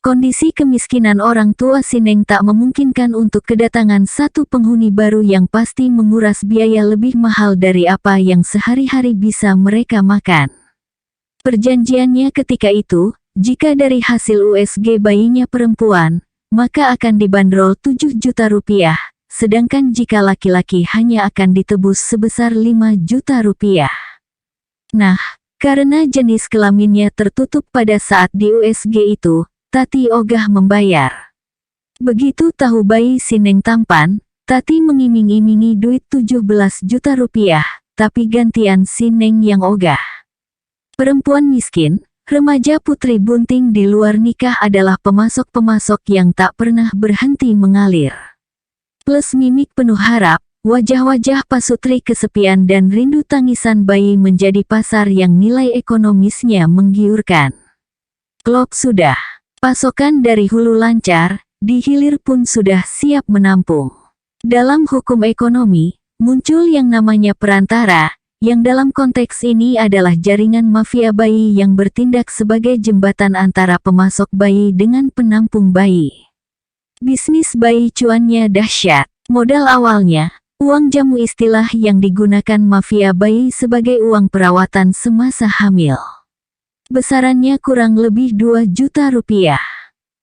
Kondisi kemiskinan orang tua si Neng tak memungkinkan untuk kedatangan satu penghuni baru yang pasti menguras biaya lebih mahal dari apa yang sehari-hari bisa mereka makan. Perjanjiannya ketika itu, jika dari hasil USG bayinya perempuan, maka akan dibanderol 7 juta rupiah, sedangkan jika laki-laki hanya akan ditebus sebesar 5 juta rupiah. Nah, karena jenis kelaminnya tertutup pada saat di USG itu, Tati ogah membayar. Begitu tahu bayi si Neng tampan, Tati mengiming-imingi duit 17 juta rupiah, tapi gantian si Neng yang ogah. Perempuan miskin, remaja putri bunting di luar nikah adalah pemasok-pemasok yang tak pernah berhenti mengalir. Plus mimik penuh harap, wajah-wajah pasutri kesepian dan rindu tangisan bayi menjadi pasar yang nilai ekonomisnya menggiurkan. Klop sudah. Pasokan dari hulu lancar, di hilir pun sudah siap menampung. Dalam hukum ekonomi, muncul yang namanya perantara, yang dalam konteks ini adalah jaringan mafia bayi yang bertindak sebagai jembatan antara pemasok bayi dengan penampung bayi. Bisnis bayi cuannya dahsyat. Modal awalnya, uang jamu, istilah yang digunakan mafia bayi sebagai uang perawatan semasa hamil. Besarannya kurang lebih 2 juta rupiah.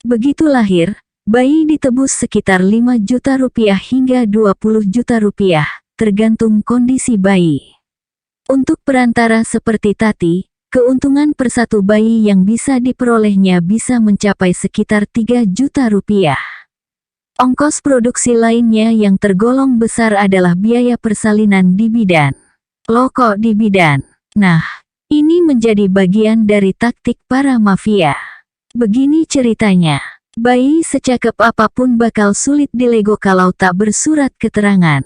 Begitu lahir, bayi ditebus sekitar 5 juta rupiah hingga 20 juta rupiah, tergantung kondisi bayi. Untuk perantara seperti Tati, keuntungan per satu bayi yang bisa diperolehnya bisa mencapai sekitar 3 juta rupiah. Ongkos produksi lainnya yang tergolong besar adalah biaya persalinan di bidan. Loko di bidan. Nah, ini menjadi bagian dari taktik para mafia. Begini ceritanya, bayi secakep apapun bakal sulit dilego kalau tak bersurat keterangan.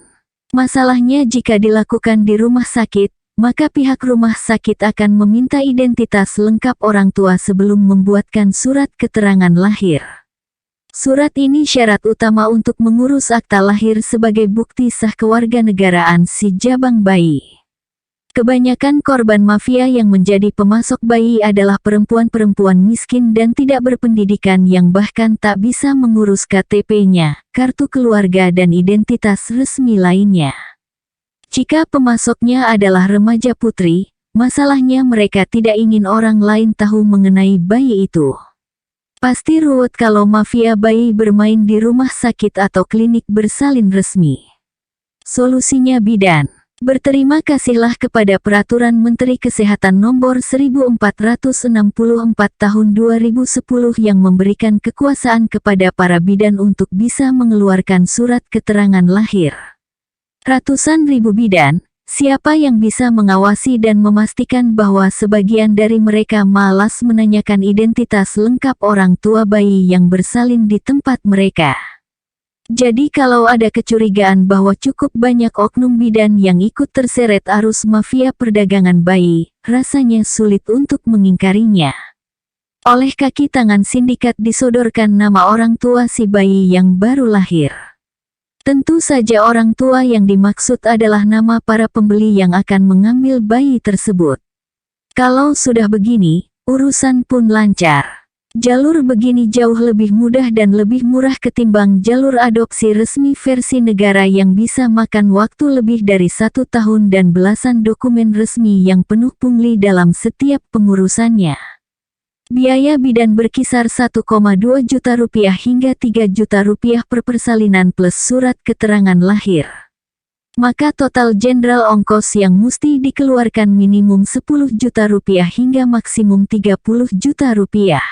Masalahnya jika dilakukan di rumah sakit, maka pihak rumah sakit akan meminta identitas lengkap orang tua sebelum membuatkan surat keterangan lahir. Surat ini syarat utama untuk mengurus akta lahir sebagai bukti sah kewarganegaraan si jabang bayi. Kebanyakan korban mafia yang menjadi pemasok bayi adalah perempuan-perempuan miskin dan tidak berpendidikan yang bahkan tak bisa mengurus KTP-nya, kartu keluarga dan identitas resmi lainnya. Jika pemasoknya adalah remaja putri, masalahnya mereka tidak ingin orang lain tahu mengenai bayi itu. Pasti ruwet kalau mafia bayi bermain di rumah sakit atau klinik bersalin resmi. Solusinya bidan. Berterima kasihlah kepada Peraturan Menteri Kesehatan Nomor 1464 Tahun 2010 yang memberikan kekuasaan kepada para bidan untuk bisa mengeluarkan surat keterangan lahir. Ratusan ribu bidan, siapa yang bisa mengawasi dan memastikan bahwa sebagian dari mereka malas menanyakan identitas lengkap orang tua bayi yang bersalin di tempat mereka? Jadi kalau ada kecurigaan bahwa cukup banyak oknum bidan yang ikut terseret arus mafia perdagangan bayi, rasanya sulit untuk mengingkarinya. Oleh kaki tangan sindikat disodorkan nama orang tua si bayi yang baru lahir. Tentu saja orang tua yang dimaksud adalah nama para pembeli yang akan mengambil bayi tersebut. Kalau sudah begini, urusan pun lancar. Jalur begini jauh lebih mudah dan lebih murah ketimbang jalur adopsi resmi versi negara yang bisa makan waktu lebih dari 1 tahun dan belasan dokumen resmi yang penuh pungli dalam setiap pengurusannya. Biaya bidan berkisar 1,2 juta rupiah hingga 3 juta rupiah per persalinan plus surat keterangan lahir. Maka total jenderal ongkos yang mesti dikeluarkan minimum 10 juta rupiah hingga maksimum 30 juta rupiah.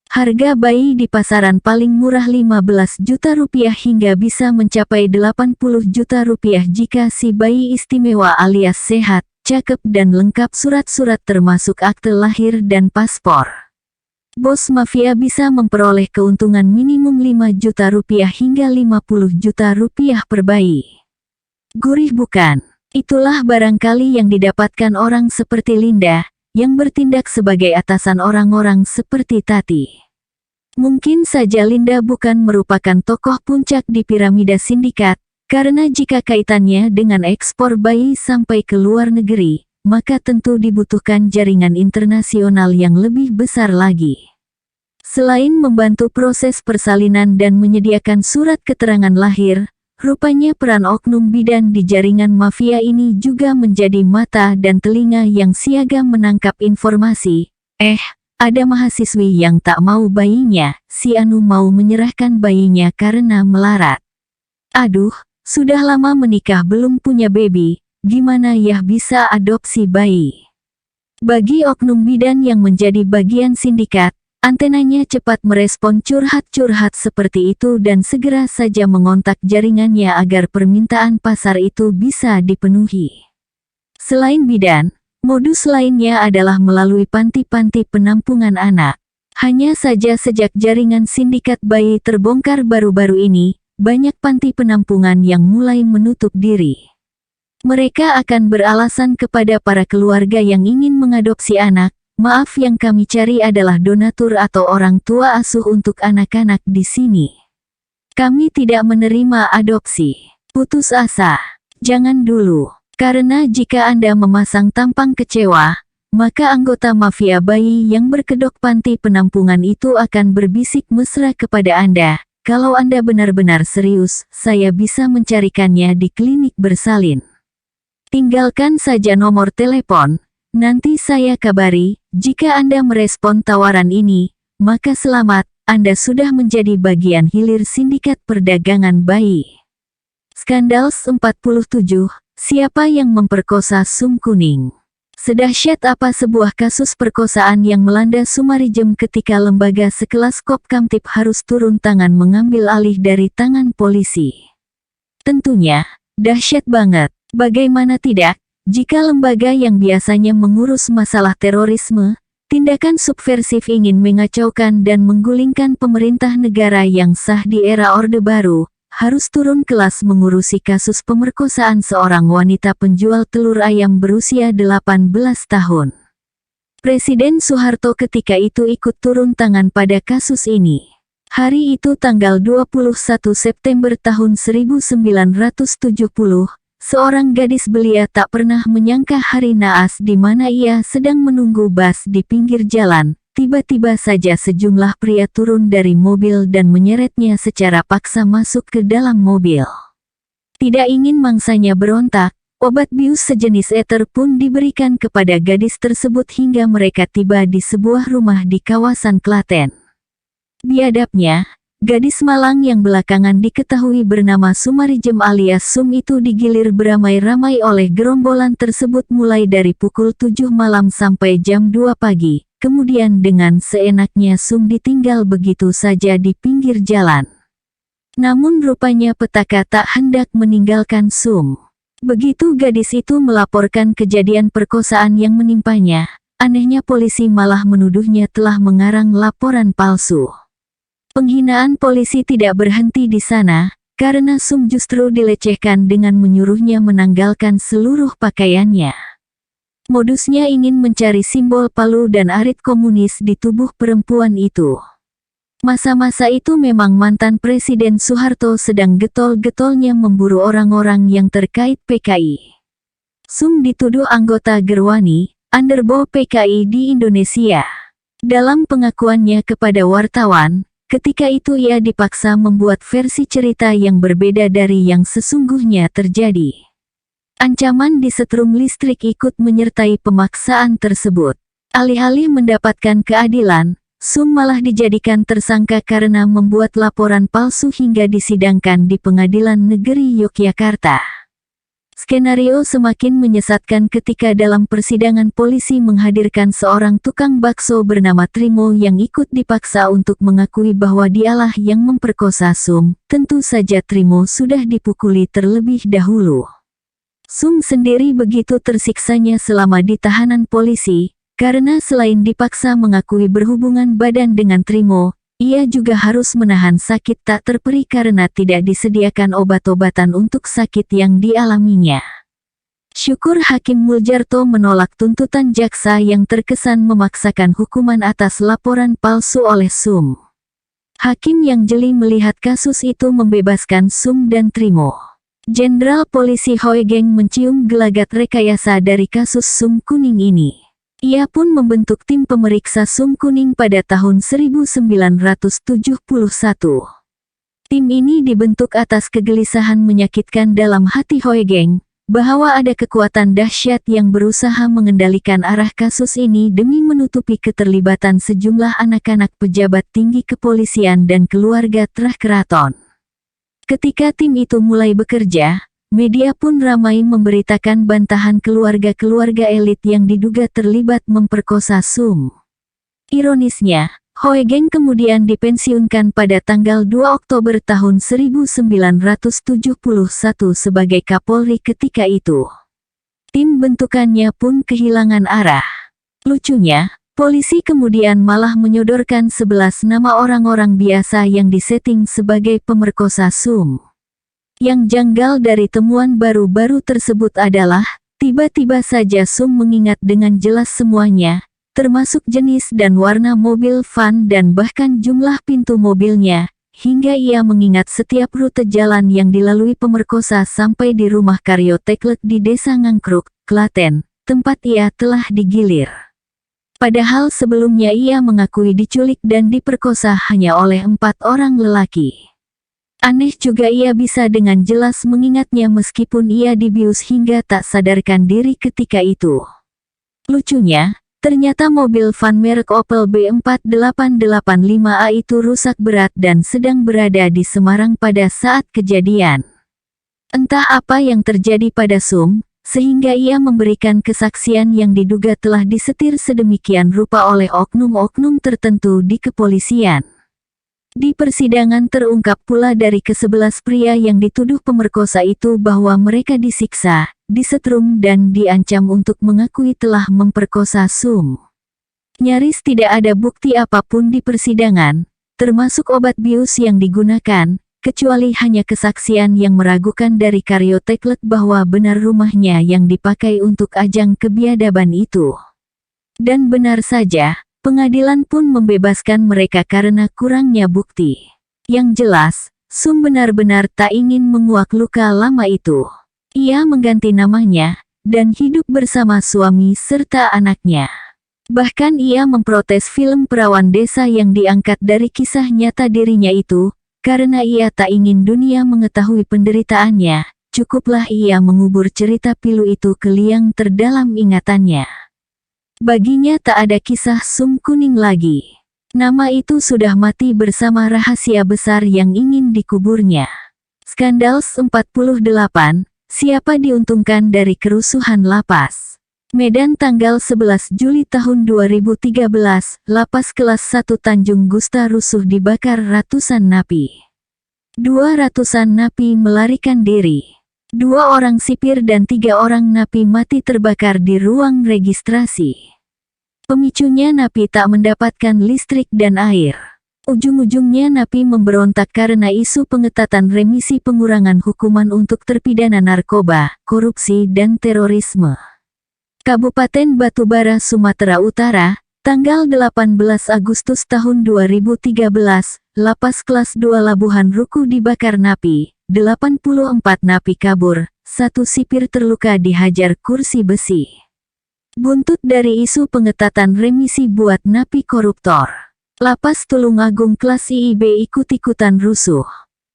Harga bayi di pasaran paling murah 15 juta rupiah hingga bisa mencapai 80 juta rupiah jika si bayi istimewa alias sehat, cakep dan lengkap surat-surat termasuk akte lahir dan paspor. Bos mafia bisa memperoleh keuntungan minimum 5 juta rupiah hingga 50 juta rupiah per bayi. Gurih bukan? Itulah barangkali yang didapatkan orang seperti Linda, yang bertindak sebagai atasan orang-orang seperti Tati. Mungkin saja Linda bukan merupakan tokoh puncak di piramida sindikat, karena jika kaitannya dengan ekspor bayi sampai ke luar negeri, maka tentu dibutuhkan jaringan internasional yang lebih besar lagi. Selain membantu proses persalinan dan menyediakan surat keterangan lahir, rupanya peran oknum bidan di jaringan mafia ini juga menjadi mata dan telinga yang siaga menangkap informasi. Ada mahasiswi yang tak mau bayinya, si Anu mau menyerahkan bayinya karena melarat. Aduh, sudah lama menikah belum punya baby, gimana ya bisa adopsi bayi? Bagi oknum bidan yang menjadi bagian sindikat, antenanya cepat merespon curhat-curhat seperti itu dan segera saja mengontak jaringannya agar permintaan pasar itu bisa dipenuhi. Selain bidan, modus lainnya adalah melalui panti-panti penampungan anak. Hanya saja sejak jaringan sindikat bayi terbongkar baru-baru ini, banyak panti penampungan yang mulai menutup diri. Mereka akan beralasan kepada para keluarga yang ingin mengadopsi anak, maaf yang kami cari adalah donatur atau orang tua asuh untuk anak-anak di sini. Kami tidak menerima adopsi. Putus asa. Jangan dulu. Karena jika Anda memasang tampang kecewa, maka anggota mafia bayi yang berkedok panti penampungan itu akan berbisik mesra kepada Anda. Kalau Anda benar-benar serius, saya bisa mencarikannya di klinik bersalin. Tinggalkan saja nomor telepon, nanti saya kabari. Jika Anda merespon tawaran ini, maka selamat, Anda sudah menjadi bagian hilir sindikat perdagangan bayi. Skandal 47. Siapa yang memperkosa Sum Kuning? Sedahsyat apa sebuah kasus perkosaan yang melanda Sumarijem ketika lembaga sekelas Kopkamtib harus turun tangan mengambil alih dari tangan polisi? Tentunya, dahsyat banget. Bagaimana tidak, jika lembaga yang biasanya mengurus masalah terorisme, tindakan subversif ingin mengacaukan dan menggulingkan pemerintah negara yang sah di era Orde Baru, harus turun kelas mengurusi kasus pemerkosaan seorang wanita penjual telur ayam berusia 18 tahun. Presiden Soeharto ketika itu ikut turun tangan pada kasus ini. Hari itu tanggal 21 September tahun 1970, seorang gadis belia tak pernah menyangka hari naas di mana ia sedang menunggu bus di pinggir jalan. Tiba-tiba saja sejumlah pria turun dari mobil dan menyeretnya secara paksa masuk ke dalam mobil. Tidak ingin mangsanya berontak, obat bius sejenis eter pun diberikan kepada gadis tersebut hingga mereka tiba di sebuah rumah di kawasan Klaten. Biadabnya, gadis Malang yang belakangan diketahui bernama Sumarijem alias Sum itu digilir beramai-ramai oleh gerombolan tersebut mulai dari pukul 7 malam sampai jam 2 pagi. Kemudian dengan seenaknya Sum ditinggal begitu saja di pinggir jalan. Namun rupanya petaka tak hendak meninggalkan Sum. Begitu gadis itu melaporkan kejadian perkosaan yang menimpanya, anehnya polisi malah menuduhnya telah mengarang laporan palsu. Penghinaan polisi tidak berhenti di sana, karena Sum justru dilecehkan dengan menyuruhnya menanggalkan seluruh pakaiannya. Modusnya ingin mencari simbol palu dan arit komunis di tubuh perempuan itu. Masa-masa itu memang mantan Presiden Soeharto sedang getol-getolnya memburu orang-orang yang terkait PKI. Sum dituduh anggota Gerwani, underbow PKI di Indonesia. Dalam pengakuannya kepada wartawan, ketika itu ia dipaksa membuat versi cerita yang berbeda dari yang sesungguhnya terjadi. Ancaman disetrum listrik ikut menyertai pemaksaan tersebut. Alih-alih mendapatkan keadilan, Sum malah dijadikan tersangka karena membuat laporan palsu hingga disidangkan di Pengadilan Negeri Yogyakarta. Skenario semakin menyesatkan ketika dalam persidangan polisi menghadirkan seorang tukang bakso bernama Trimo yang ikut dipaksa untuk mengakui bahwa dialah yang memperkosa Sum. Tentu saja Trimo sudah dipukuli terlebih dahulu. Sum sendiri begitu tersiksanya selama di tahanan polisi, karena selain dipaksa mengakui berhubungan badan dengan Trimo, ia juga harus menahan sakit tak terperi karena tidak disediakan obat-obatan untuk sakit yang dialaminya. Syukur Hakim Muljarto menolak tuntutan jaksa yang terkesan memaksakan hukuman atas laporan palsu oleh Sum. Hakim yang jeli melihat kasus itu membebaskan Sum dan Trimo. Jenderal Polisi Hoegeng mencium gelagat rekayasa dari kasus Sum Kuning ini. Ia pun membentuk tim pemeriksa Sum Kuning pada tahun 1971. Tim ini dibentuk atas kegelisahan menyakitkan dalam hati Hoegeng, bahwa ada kekuatan dahsyat yang berusaha mengendalikan arah kasus ini demi menutupi keterlibatan sejumlah anak-anak pejabat tinggi kepolisian dan keluarga terah keraton. Ketika tim itu mulai bekerja, media pun ramai memberitakan bantahan keluarga-keluarga elit yang diduga terlibat memperkosa Sum. Ironisnya, Hoegeng kemudian dipensiunkan pada tanggal 2 Oktober tahun 1971 sebagai Kapolri ketika itu. Tim bentukannya pun kehilangan arah. Lucunya, polisi kemudian malah menyodorkan 11 nama orang-orang biasa yang disetting sebagai pemerkosa Sum. Yang janggal dari temuan baru-baru tersebut adalah, tiba-tiba saja Sum mengingat dengan jelas semuanya, termasuk jenis dan warna mobil van dan bahkan jumlah pintu mobilnya, hingga ia mengingat setiap rute jalan yang dilalui pemerkosa sampai di rumah Karyo Teklek di Desa Ngangkruk, Klaten, tempat ia telah digilir. Padahal sebelumnya ia mengakui diculik dan diperkosa hanya oleh 4 orang lelaki. Aneh juga ia bisa dengan jelas mengingatnya meskipun ia dibius hingga tak sadarkan diri ketika itu. Lucunya, ternyata mobil van merek Opel B4885A itu rusak berat dan sedang berada di Semarang pada saat kejadian. Entah apa yang terjadi pada Sum, sehingga ia memberikan kesaksian yang diduga telah disetir sedemikian rupa oleh oknum-oknum tertentu di kepolisian. Di persidangan terungkap pula dari ke-11 pria yang dituduh pemerkosa itu bahwa mereka disiksa, disetrum dan diancam untuk mengakui telah memperkosa Sum. Nyaris tidak ada bukti apapun di persidangan, termasuk obat bius yang digunakan, kecuali hanya kesaksian yang meragukan dari Karyo Teklek bahwa benar rumahnya yang dipakai untuk ajang kebiadaban itu. Dan benar saja, pengadilan pun membebaskan mereka karena kurangnya bukti. Yang jelas, Sum benar-benar tak ingin menguak luka lama itu. Ia mengganti namanya, dan hidup bersama suami serta anaknya. Bahkan ia memprotes film Perawan Desa yang diangkat dari kisah nyata dirinya itu, karena ia tak ingin dunia mengetahui penderitaannya, cukuplah ia mengubur cerita pilu itu ke liang terdalam ingatannya. Baginya tak ada kisah Sum Kuning lagi. Nama itu sudah mati bersama rahasia besar yang ingin dikuburnya. Skandal 48, siapa diuntungkan dari kerusuhan lapas? Medan tanggal 11 Juli tahun 2013, lapas kelas 1 Tanjung Gusta rusuh dibakar ratusan napi. 200-an napi melarikan diri. 2 orang sipir dan 3 orang napi mati terbakar di ruang registrasi. Pemicunya napi tak mendapatkan listrik dan air. Ujung-ujungnya napi memberontak karena isu pengetatan remisi pengurangan hukuman untuk terpidana narkoba, korupsi dan terorisme. Kabupaten Batubara, Sumatera Utara, tanggal 18 Agustus tahun 2013, lapas kelas 2 Labuhan Ruku dibakar napi, 84 napi kabur, 1 sipir terluka dihajar kursi besi. Buntut dari isu pengetatan remisi buat napi koruptor. Lapas Tulungagung kelas IIB ikut-ikutan rusuh.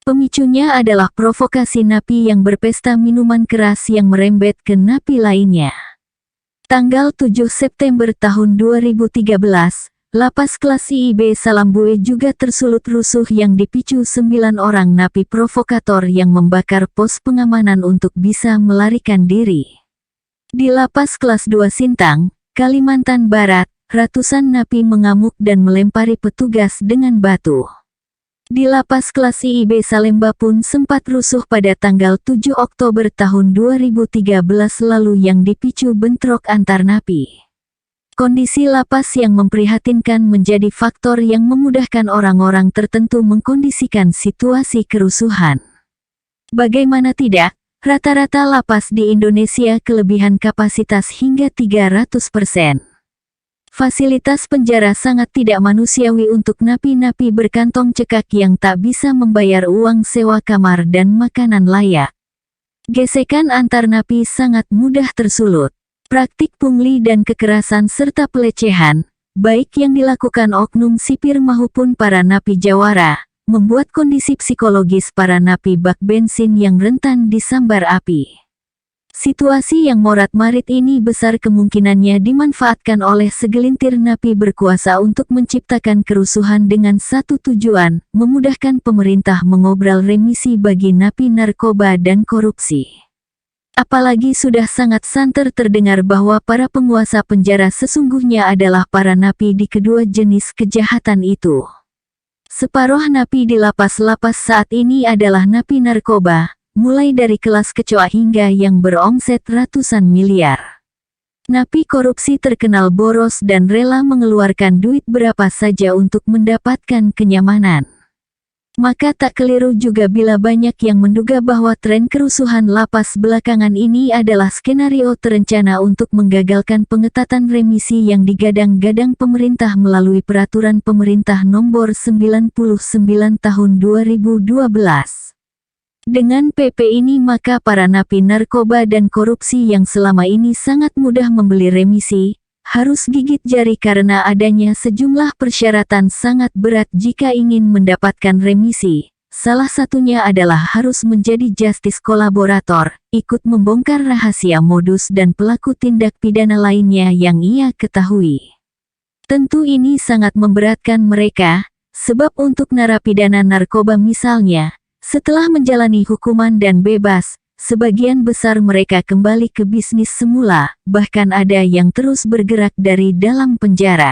Pemicunya adalah provokasi napi yang berpesta minuman keras yang merembet ke napi lainnya. Tanggal 7 September tahun 2013, lapas kelas IIB Salambue juga tersulut rusuh yang dipicu 9 orang napi provokator yang membakar pos pengamanan untuk bisa melarikan diri. Di lapas kelas 2 Sintang, Kalimantan Barat, ratusan napi mengamuk dan melempari petugas dengan batu. Di lapas kelas IIB Salemba pun sempat rusuh pada tanggal 7 Oktober tahun 2013 lalu yang dipicu bentrok antar napi. Kondisi lapas yang memprihatinkan menjadi faktor yang memudahkan orang-orang tertentu mengkondisikan situasi kerusuhan. Bagaimana tidak, rata-rata lapas di Indonesia kelebihan kapasitas hingga 300%. Fasilitas penjara sangat tidak manusiawi untuk napi-napi berkantong cekak yang tak bisa membayar uang sewa kamar dan makanan layak. Gesekan antar napi sangat mudah tersulut. Praktik pungli dan kekerasan serta pelecehan, baik yang dilakukan oknum sipir maupun para napi jawara, membuat kondisi psikologis para napi bak bensin yang rentan disambar api. Situasi yang morat-marit ini besar kemungkinannya dimanfaatkan oleh segelintir napi berkuasa untuk menciptakan kerusuhan dengan satu tujuan, memudahkan pemerintah mengobrol remisi bagi napi narkoba dan korupsi. Apalagi sudah sangat santer terdengar bahwa para penguasa penjara sesungguhnya adalah para napi di kedua jenis kejahatan itu. Separuh napi di lapas-lapas saat ini adalah napi narkoba, mulai dari kelas kecoa hingga yang beromset ratusan miliar. Napi korupsi terkenal boros dan rela mengeluarkan duit berapa saja untuk mendapatkan kenyamanan. Maka tak keliru juga bila banyak yang menduga bahwa tren kerusuhan lapas belakangan ini adalah skenario terencana untuk menggagalkan pengetatan remisi yang digadang-gadang pemerintah melalui Peraturan Pemerintah Nomor 99 Tahun 2012. Dengan PP ini maka para napi narkoba dan korupsi yang selama ini sangat mudah membeli remisi, harus gigit jari karena adanya sejumlah persyaratan sangat berat jika ingin mendapatkan remisi. Salah satunya adalah harus menjadi justice kolaborator, ikut membongkar rahasia modus dan pelaku tindak pidana lainnya yang ia ketahui. Tentu ini sangat memberatkan mereka, sebab untuk narapidana narkoba misalnya, setelah menjalani hukuman dan bebas, sebagian besar mereka kembali ke bisnis semula, bahkan ada yang terus bergerak dari dalam penjara.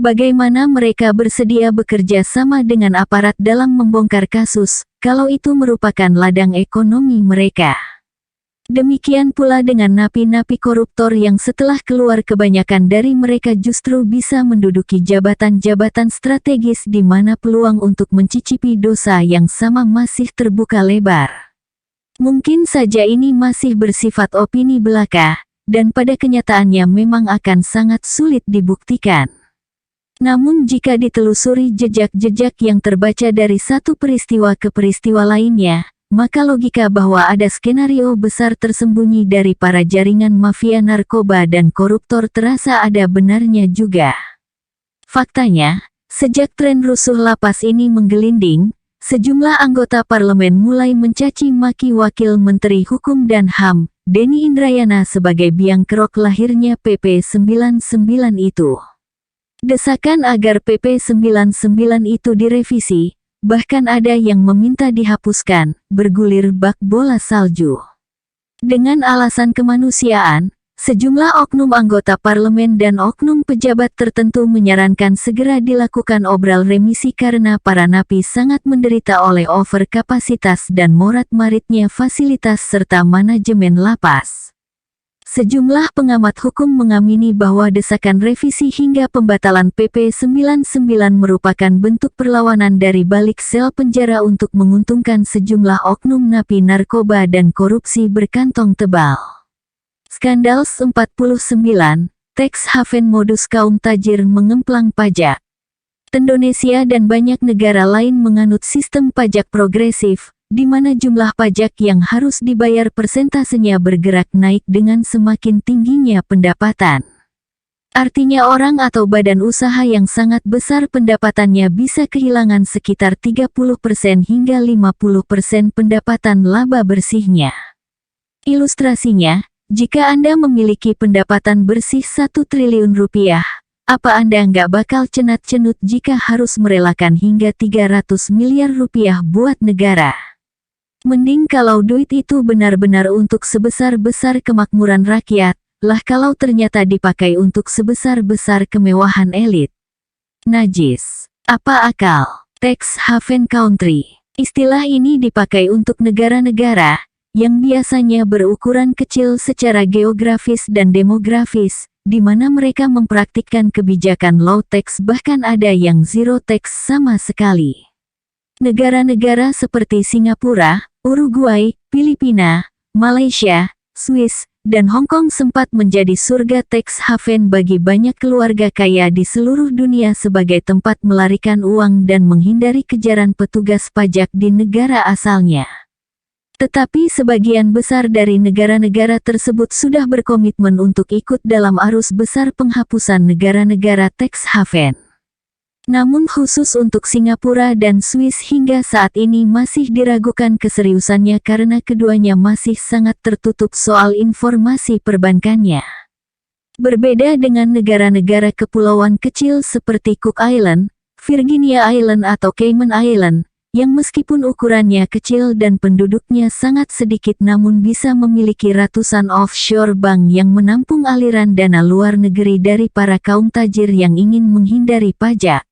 Bagaimana mereka bersedia bekerja sama dengan aparat dalam membongkar kasus, kalau itu merupakan ladang ekonomi mereka? Demikian pula dengan napi-napi koruptor yang setelah keluar kebanyakan dari mereka justru bisa menduduki jabatan-jabatan strategis di mana peluang untuk mencicipi dosa yang sama masih terbuka lebar. Mungkin saja ini masih bersifat opini belaka, dan pada kenyataannya memang akan sangat sulit dibuktikan. Namun jika ditelusuri jejak-jejak yang terbaca dari satu peristiwa ke peristiwa lainnya, maka logika bahwa ada skenario besar tersembunyi dari para jaringan mafia narkoba dan koruptor terasa ada benarnya juga. Faktanya, sejak tren rusuh lapas ini menggelinding, sejumlah anggota parlemen mulai mencaci maki Wakil Menteri Hukum dan HAM, Denny Indrayana sebagai biang kerok lahirnya PP 99 itu. Desakan agar PP 99 itu direvisi, bahkan ada yang meminta dihapuskan, bergulir bak bola salju. Dengan alasan kemanusiaan, sejumlah oknum anggota parlemen dan oknum pejabat tertentu menyarankan segera dilakukan obrol remisi karena para napi sangat menderita oleh overkapasitas dan morat-maritnya fasilitas serta manajemen lapas. Sejumlah pengamat hukum mengamini bahwa desakan revisi hingga pembatalan PP 99 merupakan bentuk perlawanan dari balik sel penjara untuk menguntungkan sejumlah oknum napi narkoba dan korupsi berkantong tebal. Skandal 49, tax haven modus kaum tajir mengemplang pajak. Indonesia dan banyak negara lain menganut sistem pajak progresif, di mana jumlah pajak yang harus dibayar persentasenya bergerak naik dengan semakin tingginya pendapatan. Artinya orang atau badan usaha yang sangat besar pendapatannya bisa kehilangan sekitar 30% hingga 50% pendapatan laba bersihnya. Ilustrasinya, Jika Anda memiliki pendapatan bersih 1 triliun rupiah, apa Anda nggak bakal cenat-cenut jika harus merelakan hingga 300 miliar rupiah buat negara? Mending kalau duit itu benar-benar untuk sebesar-besar kemakmuran rakyat, lah kalau ternyata dipakai untuk sebesar-besar kemewahan elit. Najis. Apa akal? Tax haven country. Istilah ini dipakai untuk negara-negara yang biasanya berukuran kecil secara geografis dan demografis, di mana mereka mempraktikkan kebijakan low tax bahkan ada yang zero tax sama sekali. Negara-negara seperti Singapura, Uruguay, Filipina, Malaysia, Swiss, dan Hong Kong sempat menjadi surga tax haven bagi banyak keluarga kaya di seluruh dunia sebagai tempat melarikan uang dan menghindari kejaran petugas pajak di negara asalnya. Tetapi sebagian besar dari negara-negara tersebut sudah berkomitmen untuk ikut dalam arus besar penghapusan negara-negara tax haven. Namun khusus untuk Singapura dan Swiss hingga saat ini masih diragukan keseriusannya karena keduanya masih sangat tertutup soal informasi perbankannya. Berbeda dengan negara-negara kepulauan kecil seperti Cook Island, Virginia Island atau Cayman Island, yang meskipun ukurannya kecil dan penduduknya sangat sedikit namun bisa memiliki ratusan offshore bank yang menampung aliran dana luar negeri dari para kaum tajir yang ingin menghindari pajak.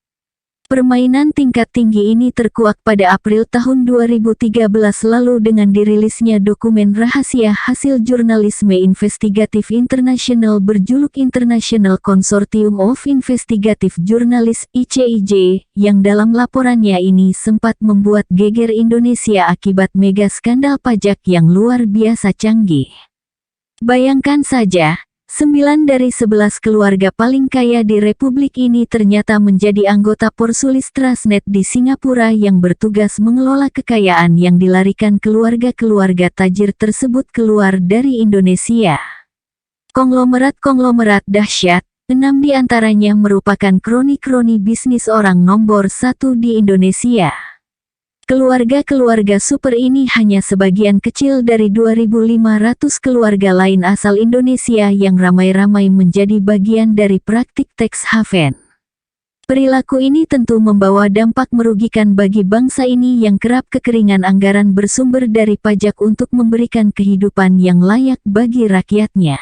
Permainan tingkat tinggi ini terkuak pada April tahun 2013 lalu dengan dirilisnya dokumen rahasia hasil jurnalisme investigatif internasional berjuluk International Consortium of Investigative Journalists (ICIJ), yang dalam laporannya ini sempat membuat geger Indonesia akibat mega skandal pajak yang luar biasa canggih. Bayangkan saja, 9 dari 11 keluarga paling kaya di Republik ini ternyata menjadi anggota Porsulis Trustnet di Singapura yang bertugas mengelola kekayaan yang dilarikan keluarga-keluarga tajir tersebut keluar dari Indonesia. Konglomerat-konglomerat dahsyat, 6 di antaranya merupakan kroni-kroni bisnis orang nomor 1 di Indonesia. Keluarga-keluarga super ini hanya sebagian kecil dari 2.500 keluarga lain asal Indonesia yang ramai-ramai menjadi bagian dari praktik tax haven. Perilaku ini tentu membawa dampak merugikan bagi bangsa ini yang kerap kekeringan anggaran bersumber dari pajak untuk memberikan kehidupan yang layak bagi rakyatnya.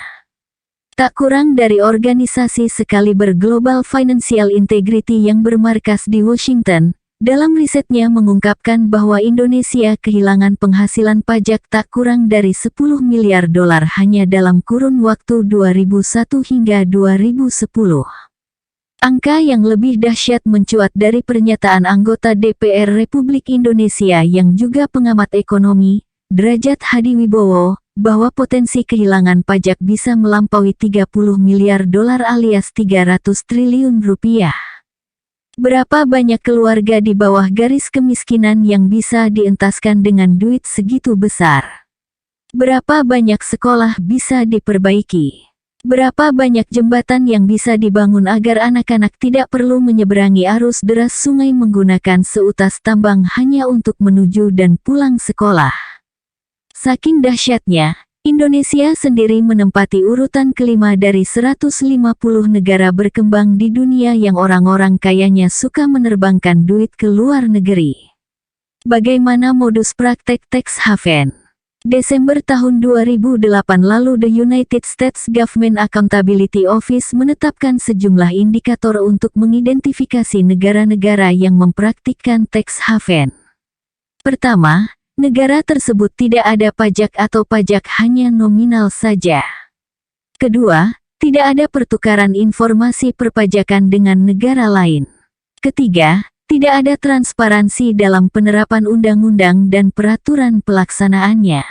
Tak kurang dari organisasi sekaliber Global Financial Integrity yang bermarkas di Washington, dalam risetnya mengungkapkan bahwa Indonesia kehilangan penghasilan pajak tak kurang dari 10 miliar dolar hanya dalam kurun waktu 2001 hingga 2010. Angka yang lebih dahsyat mencuat dari pernyataan anggota DPR Republik Indonesia yang juga pengamat ekonomi, Derajat Hadiwibowo, bahwa potensi kehilangan pajak bisa melampaui 30 miliar dolar alias 300 triliun rupiah. Berapa banyak keluarga di bawah garis kemiskinan yang bisa dientaskan dengan duit segitu besar? Berapa banyak sekolah bisa diperbaiki? Berapa banyak jembatan yang bisa dibangun agar anak-anak tidak perlu menyeberangi arus deras sungai menggunakan seutas tambang hanya untuk menuju dan pulang sekolah? Saking dahsyatnya, Indonesia sendiri menempati urutan kelima dari 150 negara berkembang di dunia yang orang-orang kayanya suka menerbangkan duit ke luar negeri. Bagaimana modus praktek tax haven? Desember tahun 2008 lalu The United States Government Accountability Office menetapkan sejumlah indikator untuk mengidentifikasi negara-negara yang mempraktikkan tax haven. Pertama, negara tersebut tidak ada pajak atau pajak hanya nominal saja. Kedua, tidak ada pertukaran informasi perpajakan dengan negara lain. Ketiga, tidak ada transparansi dalam penerapan undang-undang dan peraturan pelaksanaannya.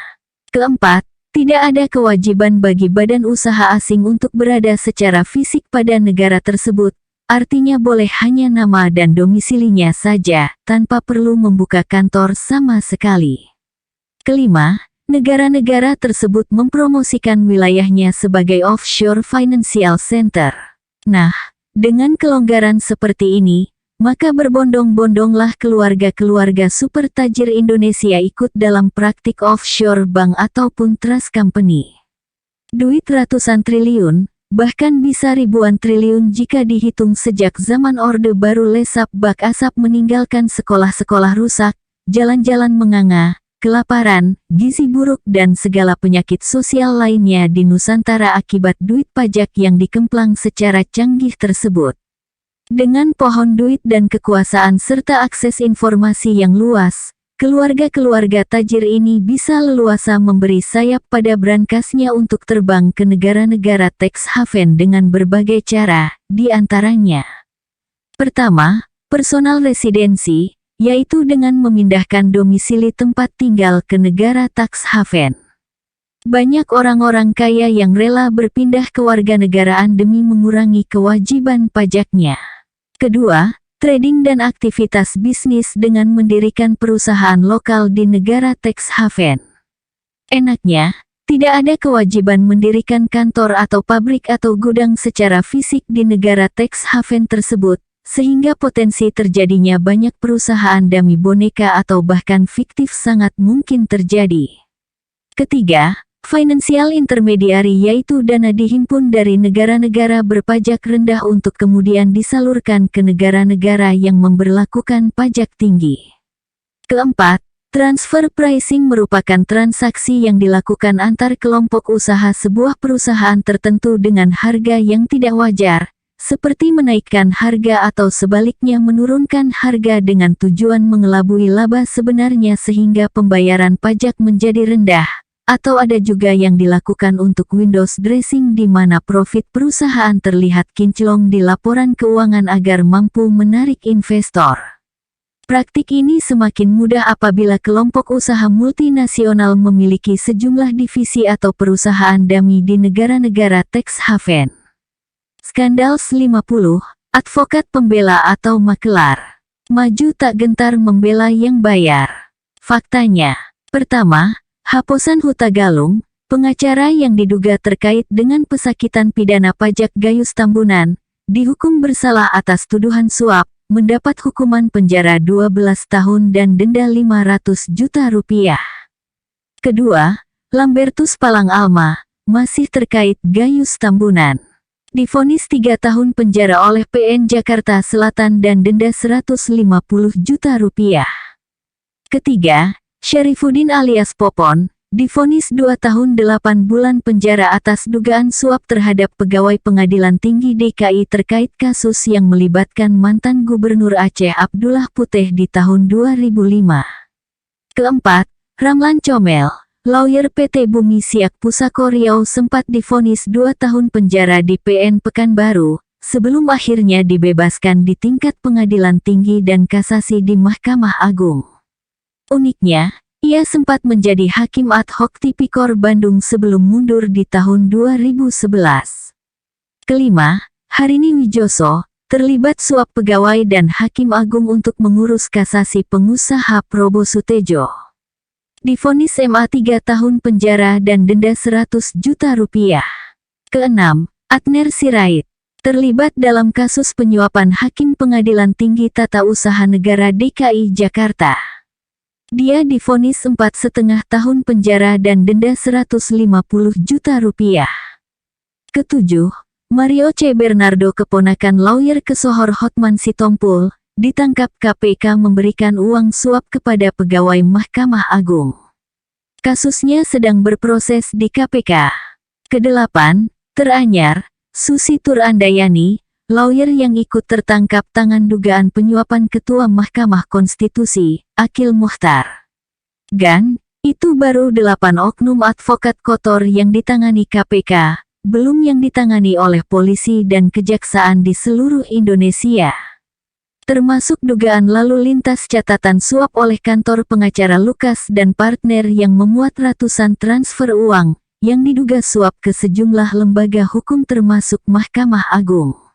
Keempat, tidak ada kewajiban bagi badan usaha asing untuk berada secara fisik pada negara tersebut. Artinya boleh hanya nama dan domisilinya saja, tanpa perlu membuka kantor sama sekali. Kelima, negara-negara tersebut mempromosikan wilayahnya sebagai offshore financial center. Nah, dengan kelonggaran seperti ini, maka berbondong-bondonglah keluarga-keluarga super tajir Indonesia ikut dalam praktik offshore bank ataupun trust company. Duit ratusan triliun, bahkan bisa ribuan triliun jika dihitung sejak zaman Orde Baru. Lesap bak asap meninggalkan sekolah-sekolah rusak, jalan-jalan menganga, kelaparan, gizi buruk dan segala penyakit sosial lainnya di Nusantara akibat duit pajak yang dikemplang secara canggih tersebut. Dengan pohon duit dan kekuasaan serta akses informasi yang luas, keluarga-keluarga tajir ini bisa leluasa memberi sayap pada brankasnya untuk terbang ke negara-negara tax haven dengan berbagai cara, di antaranya. Pertama, personal residency, yaitu dengan memindahkan domisili tempat tinggal ke negara tax haven. Banyak orang-orang kaya yang rela berpindah kewarganegaraan demi mengurangi kewajiban pajaknya. Kedua, trading dan aktivitas bisnis dengan mendirikan perusahaan lokal di negara tax haven. Enaknya, tidak ada kewajiban mendirikan kantor atau pabrik atau gudang secara fisik di negara tax haven tersebut, sehingga potensi terjadinya banyak perusahaan dummy boneka atau bahkan fiktif sangat mungkin terjadi. Ketiga, financial intermediary, yaitu dana dihimpun dari negara-negara berpajak rendah untuk kemudian disalurkan ke negara-negara yang memberlakukan pajak tinggi. Keempat, transfer pricing merupakan transaksi yang dilakukan antar kelompok usaha sebuah perusahaan tertentu dengan harga yang tidak wajar, seperti menaikkan harga atau sebaliknya menurunkan harga dengan tujuan mengelabui laba sebenarnya sehingga pembayaran pajak menjadi rendah. Atau ada juga yang dilakukan untuk windows dressing di mana profit perusahaan terlihat kinclong di laporan keuangan agar mampu menarik investor. Praktik ini semakin mudah apabila kelompok usaha multinasional memiliki sejumlah divisi atau perusahaan dummy di negara-negara tax haven. Skandal 50, advokat pembela atau makelar. Maju tak gentar membela yang bayar. Faktanya, pertama, Haposan Hutagalung, pengacara yang diduga terkait dengan pesakitan pidana pajak Gayus Tambunan, dihukum bersalah atas tuduhan suap, mendapat hukuman penjara 12 tahun dan denda 500 juta rupiah. Kedua, Lambertus Palang Alma, masih terkait Gayus Tambunan. Divonis 3 tahun penjara oleh PN Jakarta Selatan dan denda 150 juta rupiah. Ketiga, Syarifuddin alias Popon, divonis 2 tahun 8 bulan penjara atas dugaan suap terhadap pegawai Pengadilan Tinggi DKI terkait kasus yang melibatkan mantan Gubernur Aceh Abdullah Puteh di tahun 2005. Keempat, Ramlan Comel, lawyer PT Bumi Siak Pusako Riau sempat divonis 2 tahun penjara di PN Pekanbaru, sebelum akhirnya dibebaskan di tingkat Pengadilan Tinggi dan Kasasi di Mahkamah Agung. Uniknya, ia sempat menjadi hakim ad hoc Tipikor Bandung sebelum mundur di tahun 2011. Kelima, Harini Wijoso, terlibat suap pegawai dan hakim agung untuk mengurus kasasi pengusaha Probo Sutejo. Divonis MA 3 tahun penjara dan denda 100 juta rupiah. Keenam, Adner Sirait, terlibat dalam kasus penyuapan Hakim Pengadilan Tinggi Tata Usaha Negara DKI Jakarta. Dia divonis 4,5 tahun penjara dan denda 150 juta rupiah. Ketujuh, Mario C. Bernardo keponakan lawyer Kesohor Hotman Sitompul, ditangkap KPK memberikan uang suap kepada pegawai Mahkamah Agung. Kasusnya sedang berproses di KPK. Kedelapan, teranyar, Susi Turandayani, lawyer yang ikut tertangkap tangan dugaan penyuapan Ketua Mahkamah Konstitusi, Akil Mukhtar. Gan, itu baru 8 oknum advokat kotor yang ditangani KPK, belum yang ditangani oleh polisi dan kejaksaan di seluruh Indonesia. Termasuk dugaan lalu lintas catatan suap oleh kantor pengacara Lukas dan partner yang memuat ratusan transfer uang, yang diduga suap ke sejumlah lembaga hukum termasuk Mahkamah Agung.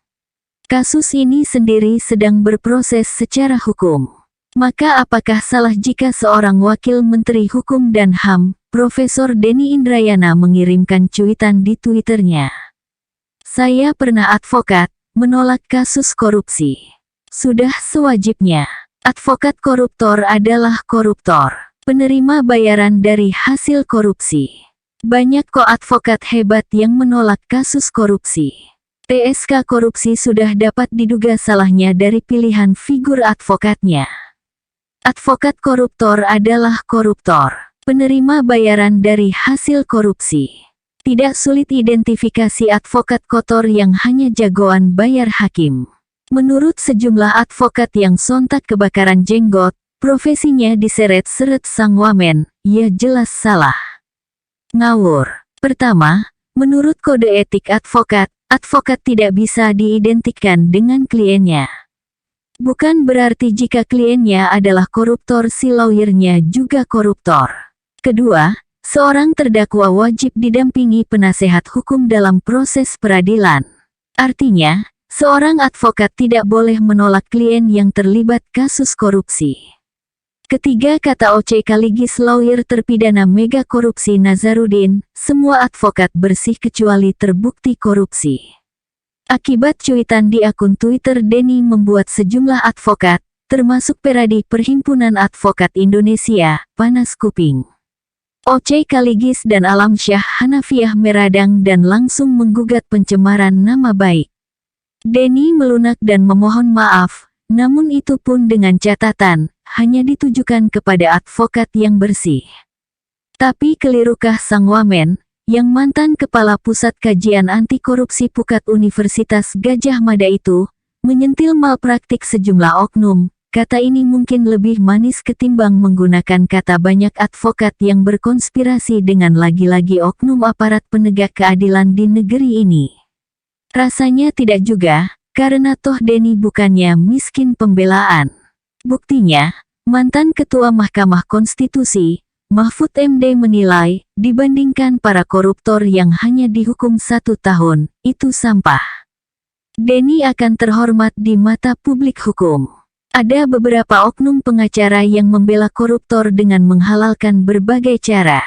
Kasus ini sendiri sedang berproses secara hukum. Maka apakah salah jika seorang wakil Menteri Hukum dan HAM, Profesor Denny Indrayana mengirimkan cuitan di Twitternya? Saya pernah advokat, menolak kasus korupsi. Sudah sewajibnya. Advokat koruptor adalah koruptor, penerima bayaran dari hasil korupsi. Banyak kok advokat hebat yang menolak kasus korupsi. TSK korupsi sudah dapat diduga salahnya dari pilihan figur advokatnya. Advokat koruptor adalah koruptor, penerima bayaran dari hasil korupsi. Tidak sulit identifikasi advokat kotor yang hanya jagoan bayar hakim. Menurut sejumlah advokat yang sontak kebakaran jenggot, profesinya diseret-seret sang wamen, ya jelas salah. Ngawur. Pertama, menurut kode etik advokat, advokat tidak bisa diidentikan dengan kliennya. Bukan berarti jika kliennya adalah koruptor si lawyernya juga koruptor. Kedua, seorang terdakwa wajib didampingi penasehat hukum dalam proses peradilan. Artinya, seorang advokat tidak boleh menolak klien yang terlibat kasus korupsi. Ketiga, kata O.C. Kaligis, lawyer terpidana mega korupsi Nazarudin, semua advokat bersih kecuali terbukti korupsi. Akibat cuitan di akun Twitter Denny membuat sejumlah advokat, termasuk Peradi Perhimpunan Advokat Indonesia, panas kuping. O.C. Kaligis dan Alamsyah Hanafiah meradang dan langsung menggugat pencemaran nama baik. Denny melunak dan memohon maaf, namun itu pun dengan catatan, hanya ditujukan kepada advokat yang bersih. Tapi kelirukah sang wamen, yang mantan Kepala Pusat Kajian Anti Korupsi Pukat Universitas Gadjah Mada itu, menyentil malpraktik sejumlah oknum? Kata ini mungkin lebih manis ketimbang menggunakan kata banyak advokat yang berkonspirasi dengan lagi-lagi oknum aparat penegak keadilan di negeri ini. Rasanya tidak juga, karena toh Denny bukannya miskin pembelaan. Buktinya, mantan Ketua Mahkamah Konstitusi, Mahfud MD menilai, dibandingkan para koruptor yang hanya dihukum 1 tahun, itu sampah. Denny akan terhormat di mata publik hukum. Ada beberapa oknum pengacara yang membela koruptor dengan menghalalkan berbagai cara.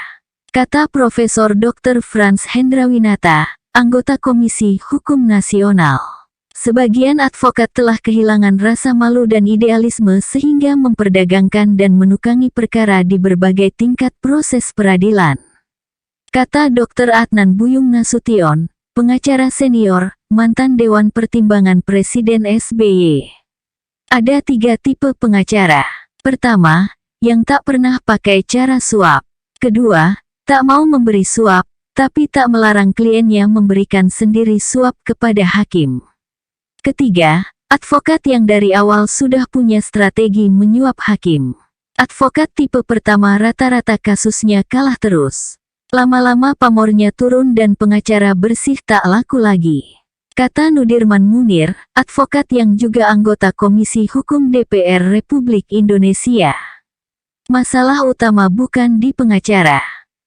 Kata Profesor Dr. Frans Hendrawinata, anggota Komisi Hukum Nasional. Sebagian advokat telah kehilangan rasa malu dan idealisme sehingga memperdagangkan dan menukangi perkara di berbagai tingkat proses peradilan. Kata Dr. Adnan Buyung Nasution, pengacara senior, mantan Dewan Pertimbangan Presiden SBY. Ada 3 tipe pengacara. Pertama, yang tak pernah pakai cara suap. Kedua, tak mau memberi suap, tapi tak melarang kliennya memberikan sendiri suap kepada hakim. Ketiga, advokat yang dari awal sudah punya strategi menyuap hakim. Advokat tipe pertama rata-rata kasusnya kalah terus. Lama-lama pamornya turun dan pengacara bersih tak laku lagi. Kata Nudirman Munir, advokat yang juga anggota Komisi Hukum DPR Republik Indonesia. Masalah utama bukan di pengacara.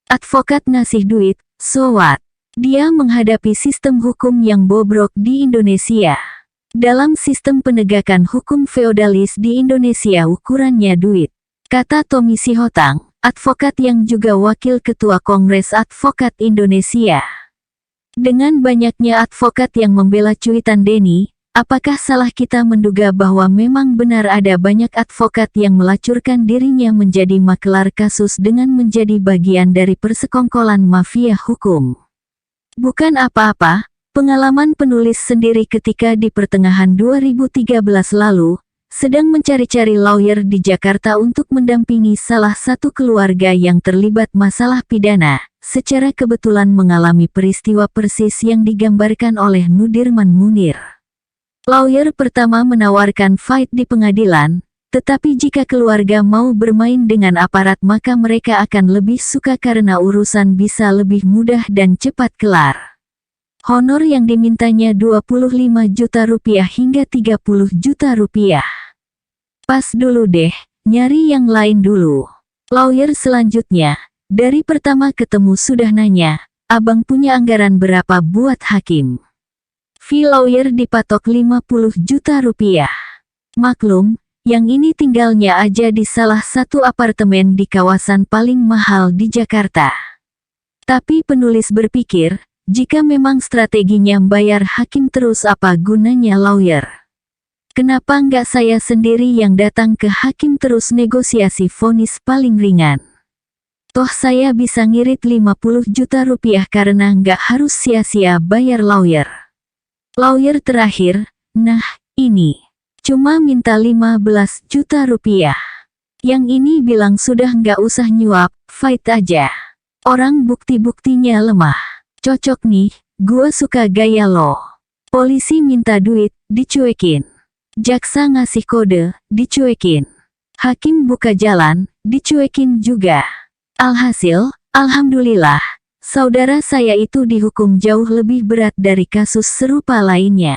Advokat ngasih duit, so what? Dia menghadapi sistem hukum yang bobrok di Indonesia. Dalam sistem penegakan hukum feodalis di Indonesia ukurannya duit. Kata Tommy Sihotang, advokat yang juga wakil ketua Kongres Advokat Indonesia. Dengan banyaknya advokat yang membela cuitan Denny, apakah salah kita menduga bahwa memang benar ada banyak advokat yang melacurkan dirinya menjadi makelar kasus dengan menjadi bagian dari persekongkolan mafia hukum? Bukan apa-apa. Pengalaman penulis sendiri ketika di pertengahan 2013 lalu, sedang mencari-cari lawyer di Jakarta untuk mendampingi salah satu keluarga yang terlibat masalah pidana, secara kebetulan mengalami peristiwa persis yang digambarkan oleh Nudirman Munir. Lawyer pertama menawarkan fight di pengadilan, tetapi jika keluarga mau bermain dengan aparat maka mereka akan lebih suka karena urusan bisa lebih mudah dan cepat kelar. Honor yang dimintanya 25 juta rupiah hingga 30 juta rupiah. Pas dulu deh, nyari yang lain dulu. Lawyer selanjutnya, dari pertama ketemu sudah nanya, abang punya anggaran berapa buat hakim? Fee lawyer dipatok 50 juta rupiah. Maklum, yang ini tinggalnya aja di salah satu apartemen di kawasan paling mahal di Jakarta. Tapi penulis berpikir, jika memang strateginya bayar hakim terus apa gunanya lawyer? Kenapa nggak saya sendiri yang datang ke hakim terus negosiasi vonis paling ringan? Toh saya bisa ngirit 50 juta rupiah karena nggak harus sia-sia bayar lawyer. Lawyer terakhir, nah, ini. Cuma minta 15 juta rupiah. Yang ini bilang sudah nggak usah nyuap, fight aja. Orang bukti-buktinya lemah. Cocok nih, gua suka gaya lo. Polisi minta duit, dicuekin. Jaksa ngasih kode, dicuekin. Hakim buka jalan, dicuekin juga. Alhasil, alhamdulillah, saudara saya itu dihukum jauh lebih berat dari kasus serupa lainnya.